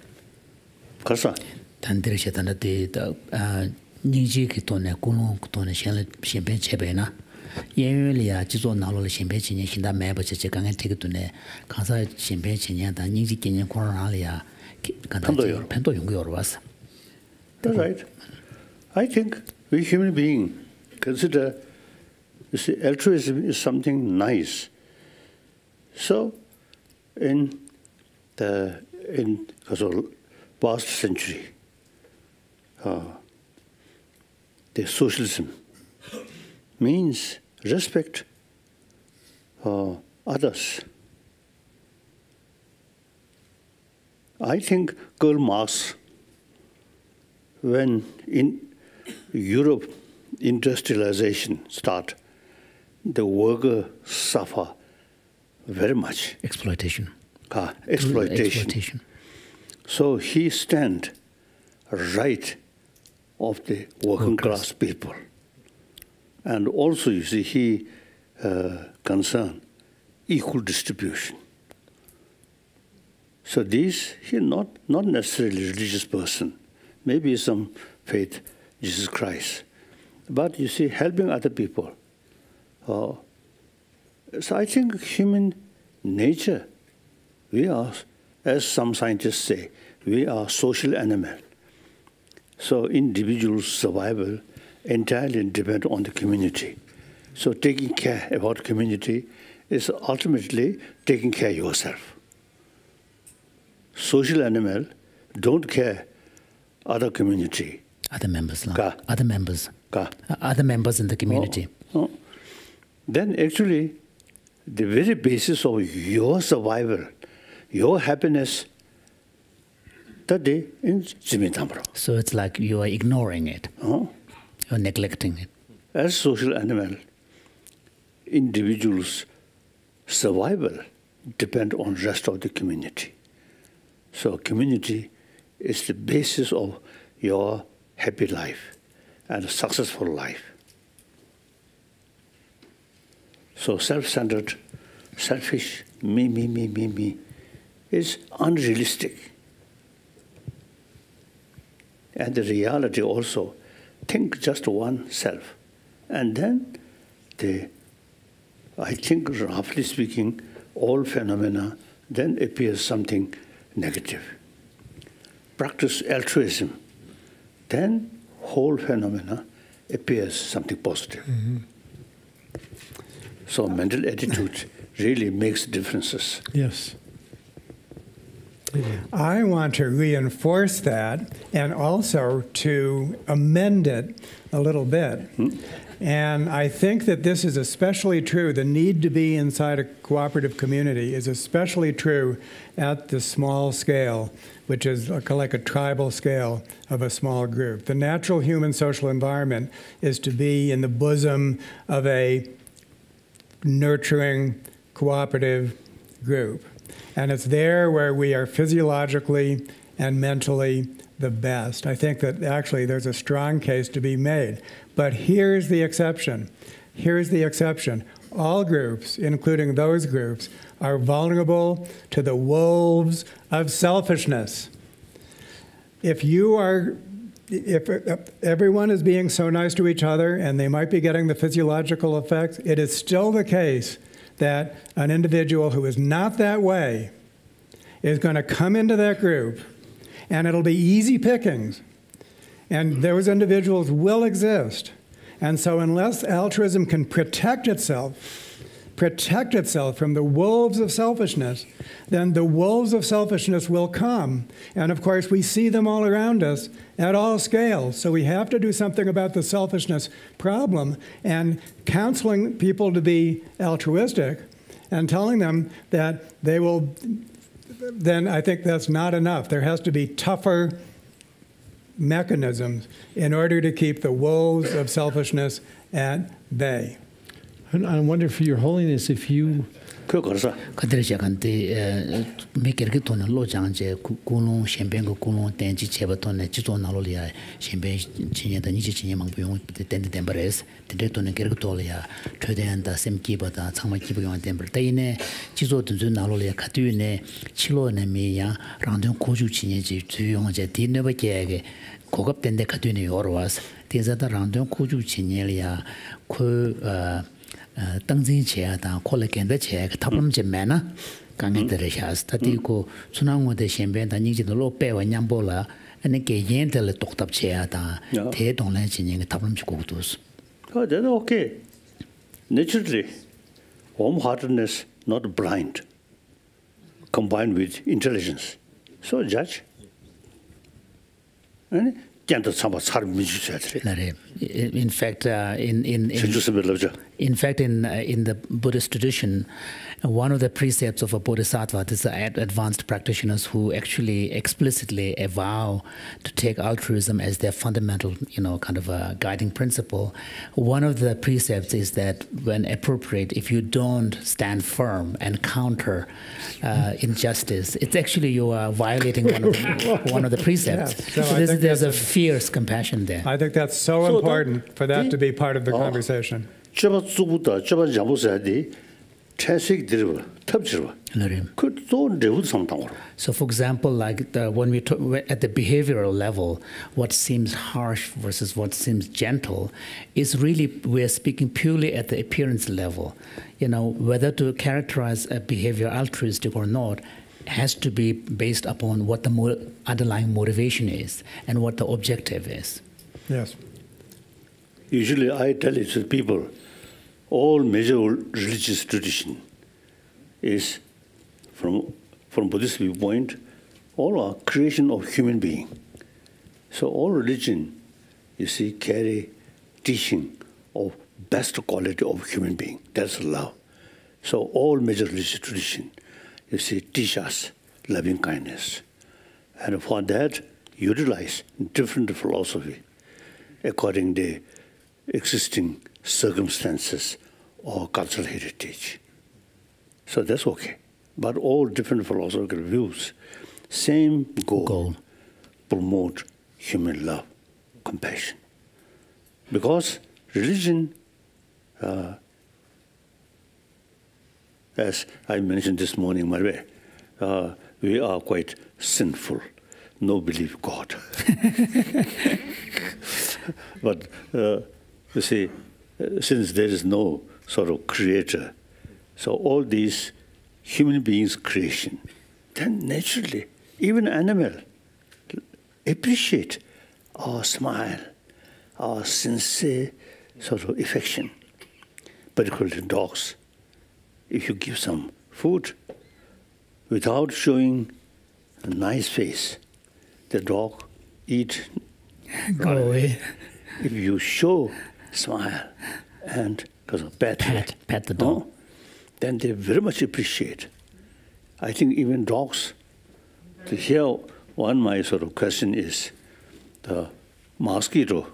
That's right. I think we human beings consider, you see, altruism is something nice. So, in the past century, the socialism means respect others. I think Karl Marx, when in Europe industrialization start, the worker suffer very much. Exploitation. Exploitation. So he stand right of the working class people. And also, you see, he concern equal distribution. So these, he not necessarily a religious person, maybe some faith, Jesus Christ. But you see, helping other people. So I think human nature, we are, as some scientists say, we are social animal. So individual survival entirely depend on the community. So taking care about community is ultimately taking care of yourself. Social animal don't care other community. Other members. Other members. Other members in the community. Then actually, the very basis of your survival, your happiness, so it's like you are ignoring it. You're neglecting it. As social animal, individuals' survival depend on rest of the community. So community is the basis of your happy life and a successful life. So self-centered, selfish, me, is unrealistic. And the reality also, think just one self. And then, I think roughly speaking, all phenomena then appears something negative. Practice altruism, then whole phenomena appears something positive. Mm-hmm. So mental attitude really makes differences. Yes. I want to reinforce that and also to amend it a little bit. And I think that this is especially true. The need to be inside a cooperative community is especially true at the small scale, which is like a tribal scale of a small group. The natural human social environment is to be in the bosom of a nurturing, cooperative group. And it's there where we are physiologically and mentally the best. I think that actually there's a strong case to be made. But here's the exception. Here's the exception. All groups, including those groups, are vulnerable to the wolves of selfishness. If everyone is being so nice to each other and they might be getting the physiological effects, it is still the case that an individual who is not that way is going to come into that group, and it'll be easy pickings. And those individuals will exist. And so unless altruism can protect itself from the wolves of selfishness, then the wolves of selfishness will come. And of course, we see them all around us at all scales. So we have to do something about the selfishness problem, and counseling people to be altruistic and telling them that they will, then I think that's not enough. There has to be tougher mechanisms in order to keep the wolves of selfishness at bay. And I wonder, for Your Holiness, if you... Kadrisha Kanti, make a good on a low janje, Kulon, Champagne, Kulon, Tenji, Chevaton, Chito Nalolia, Champagne, Chinia, the Nichi Mampion, the Tended Temperes, the Deton and Gergotolia, Tredan, the same keeper, the Sama Kibu and Tempertane, Chizo to Nalolia, Catune, Chilo and Mia, Random Koju Chinaji, to Yonja, Dinner Jagge, Kokop Tende Catune or was, these are the Random Koju Chinelia, Tangzin Chia, Kolakan the Chia, Tapum Gemana, Kangin the Reshas, Tatiko, Sunango de Champagne, the Niji the Lope and Yambola, and a gay yentel talked up Chia, Te don't let in Tapum Chikutus. Oh, that's okay. Naturally, warm-heartedness, not blind, combined with intelligence. So, judge. In fact, in the Buddhist tradition, one of the precepts of a bodhisattva is advanced practitioners who actually explicitly vow to take altruism as their fundamental, kind of a guiding principle. One of the precepts is that when appropriate, if you don't stand firm and counter injustice, it's actually you are violating one of the precepts. Yeah. So there's a fierce compassion there. I think that's so important for that to be part of the conversation. So, for example, like when we talk at the behavioral level, what seems harsh versus what seems gentle is really, we're speaking purely at the appearance level. Whether to characterize a behavior altruistic or not has to be based upon what the underlying motivation is and what the objective is. Yes. Usually I tell it to people, all major religious tradition is, from Buddhist viewpoint, all are creation of human being. So all religion, you see, carry teaching of best quality of human being. That's love. So all major religious tradition, you see, teach us loving kindness. And for that, utilize different philosophy according to existing circumstances or cultural heritage. So that's okay. But all different philosophical views, same goal. Promote human love, compassion. Because religion, as I mentioned this morning, my way, we are quite sinful. No believe God. But you see, since there is no sort of creator, so all these human beings' creation, then naturally, even animal appreciate our smile, our sincere sort of affection. Particularly dogs, if you give some food without showing a nice face, the dog eat. Go away. If you show smile and because of pat the dog, then they very much appreciate. I think even dogs. To hear one my sort of question is the mosquito.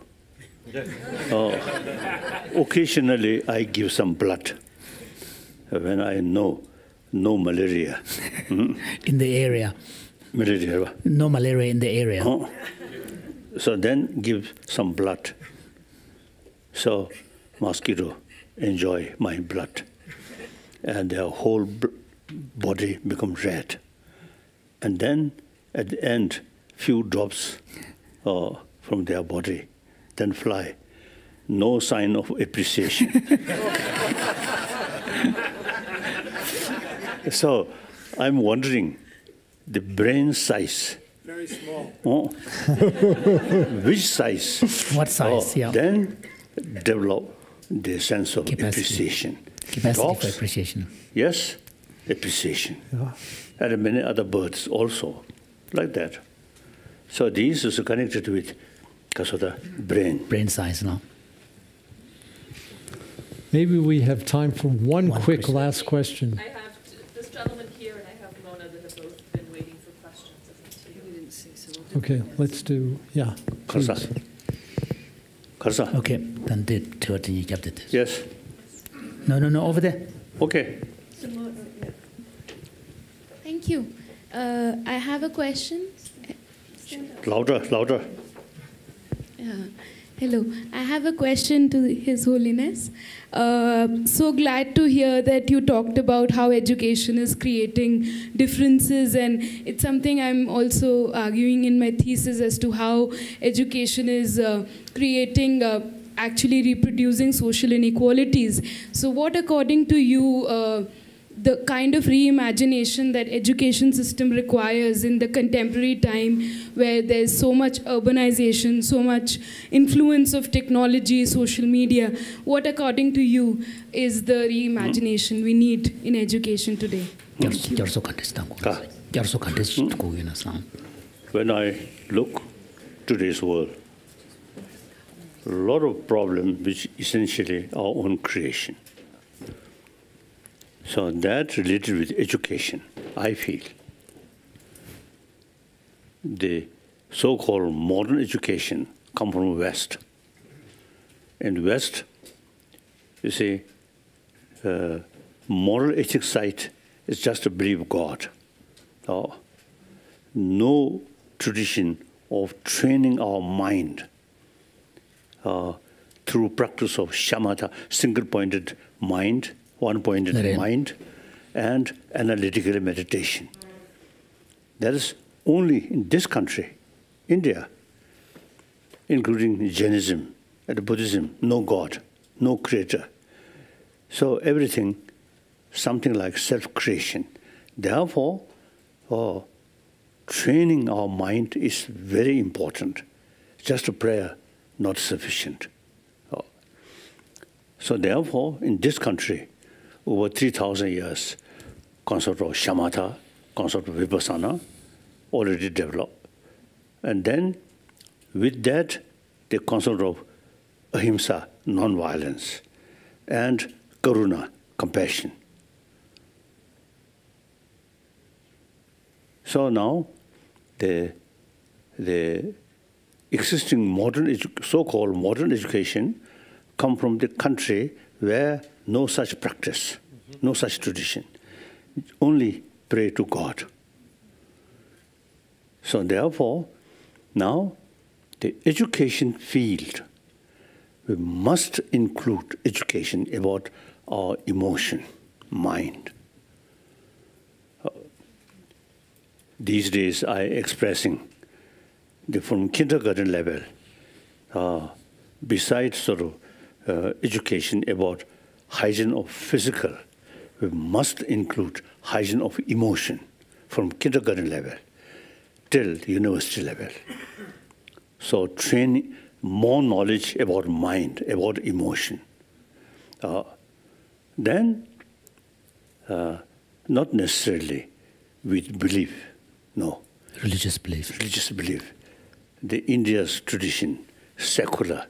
Occasionally I give some blood when I know no malaria. In the area. Malaria. No malaria in the area. So then give some blood. So mosquito enjoy my blood. And their whole body becomes red. And then at the end, few drops from their body, then fly. No sign of appreciation. So I'm wondering, the brain size. Very small. Which size? What size? Yeah. Then develop the sense of appreciation. Capacity Dogs, for appreciation. Yes, appreciation. Yeah. And many other birds also, like that. So these is connected with because of the brain. Brain size, no? Maybe we have time for one quick question. last question. I have this gentleman here, and I have Mona that have both been waiting for questions. We didn't say so. We'll do Okay, let's do, yeah. please. Karsa. Okay, then the 13 chapter. Yes. No, over there. Okay. Thank you. I have a question. Louder. Hello. I have a question to His Holiness. So glad to hear that you talked about how education is creating differences, and it's something I'm also arguing in my thesis as to how education is creating, actually reproducing social inequalities. So what, according to you, the kind of reimagination that education system requires in the contemporary time where there's so much urbanization, so much influence of technology, social media, what according to you is the reimagination we need in education today? When I look today's world, a lot of problems which essentially our own creation. So that related with education, I feel. The so-called modern education come from West. In West, you see, moral ethics side is just to believe God. No tradition of training our mind through practice of shamatha, single-pointed mind, one-pointed mind, and analytical meditation. That is only in this country, India, including Jainism and Buddhism, no God, no creator. So everything, something like self-creation. Therefore, training our mind is very important. Just a prayer, not sufficient. So therefore, in this country, over 3,000 years, concept of shamatha, concept of vipassana, already developed. And then, with that, the concept of ahimsa, non-violence, and karuna, compassion. So now, the existing modern, so-called modern education come from the country where no such practice, no such tradition, only pray to God. So therefore, now the education field, we must include education about our emotion, mind. These days I expressing from kindergarten level, besides sort of education about hygiene of physical, we must include hygiene of emotion from kindergarten level till university level. So training more knowledge about mind, about emotion. Then, not necessarily with belief, no, Religious belief. Religious belief. The India's tradition, secular.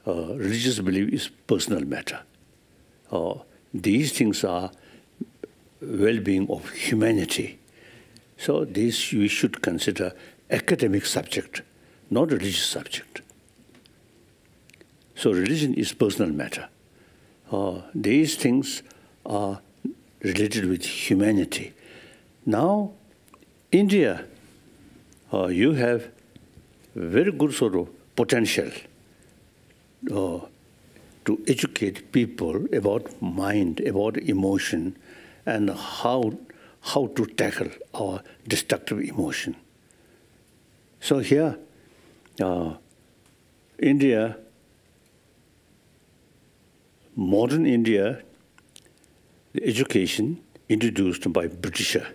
Religious belief is personal matter. These things are well-being of humanity. So this we should consider academic subject, not religious subject. So religion is personal matter. These things are related with humanity. Now, India, you have very good sort of potential to educate people about mind, about emotion, and how to tackle our destructive emotion. So here, India, modern India, the education introduced by Britisher,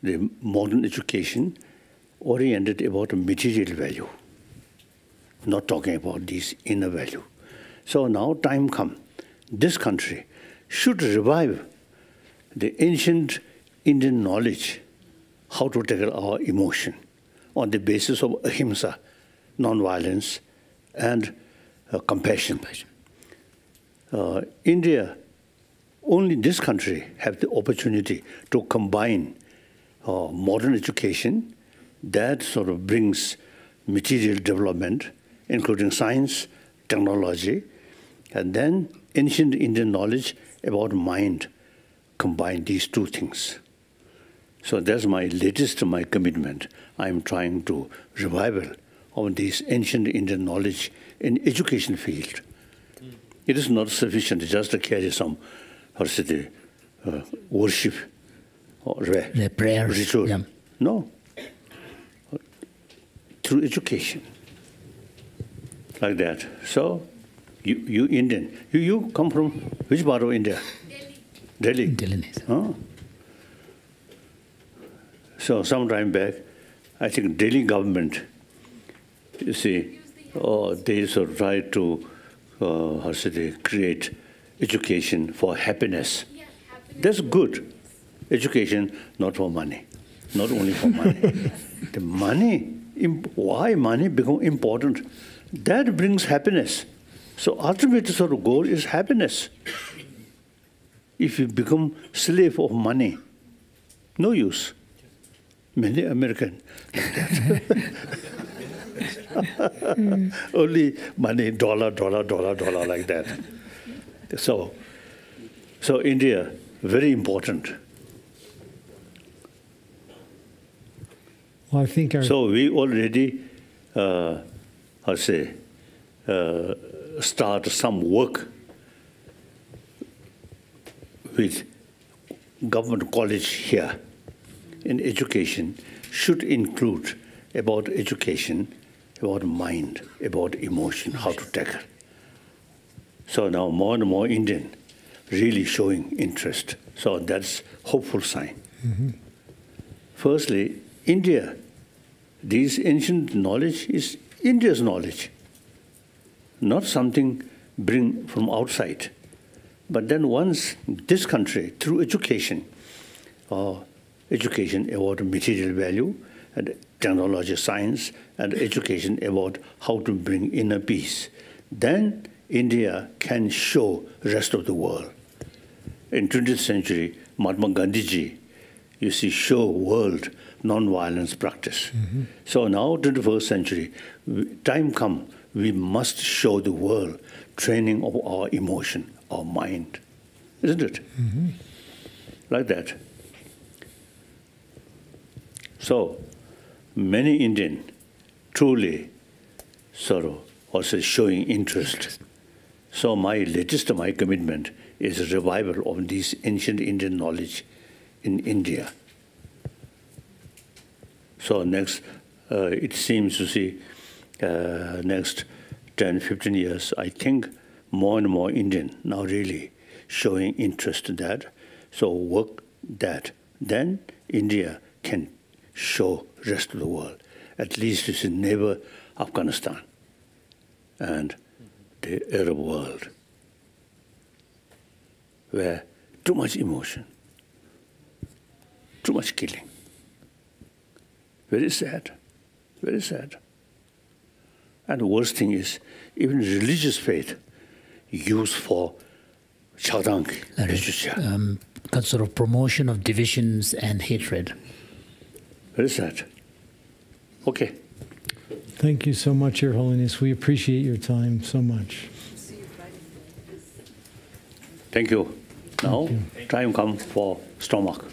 the modern education oriented about material value, not talking about this inner value. So now time come, this country should revive the ancient Indian knowledge, how to tackle our emotion on the basis of ahimsa, non-violence, and compassion. India, only this country have the opportunity to combine modern education that sort of brings material development, including science, technology, and then ancient Indian knowledge about mind, combine these two things. So that's my latest, my commitment. I'm trying to revival of this ancient Indian knowledge in education field. It is not sufficient just to carry some, how to say, worship or the prayers. Ritual. Yeah. No. Through education. Like that. So, you Indian, you come from which part of India? Delhi. Delhi. Oh. So some time back, I think Delhi government, you see, they sort of try to create education for happiness. That's good. Education, not for money. Not only for money. The money, why money become important? That brings happiness. So ultimate sort of goal is happiness. If you become slave of money, no use. Many American like that. Only money, dollar, like that. So India, very important. Well, I think so we already, start some work with government college here. In education should include about education, about mind, about emotion, how to tackle. So now more and more Indian really showing interest. So that's hopeful sign. Mm-hmm. Firstly, India, this ancient knowledge is India's knowledge, not something bring from outside. But then once this country, through education about material value, and technology, science, and education about how to bring inner peace, then India can show rest of the world. In 20th century, Mahatma Gandhi, you see, show world non-violence practice. Mm-hmm. So now, 21st century, time come, we must show the world training of our emotion, our mind. Isn't it? Mm-hmm. Like that. So, many Indian truly sort of also showing interest. So my commitment is revival of this ancient Indian knowledge in India. So next, it seems to see, next 10, 15 years, I think more and more Indian now really showing interest in that. So work that. Then India can show rest of the world. At least it's in neighbor Afghanistan and the Arab world, where too much emotion. Too much killing. Very sad. Very sad. And the worst thing is, even religious faith used for chadang. Sort of promotion of divisions and hatred. Very sad. Okay. Thank you so much, Your Holiness. We appreciate your time so much. Thank you. Now, time come for stomach.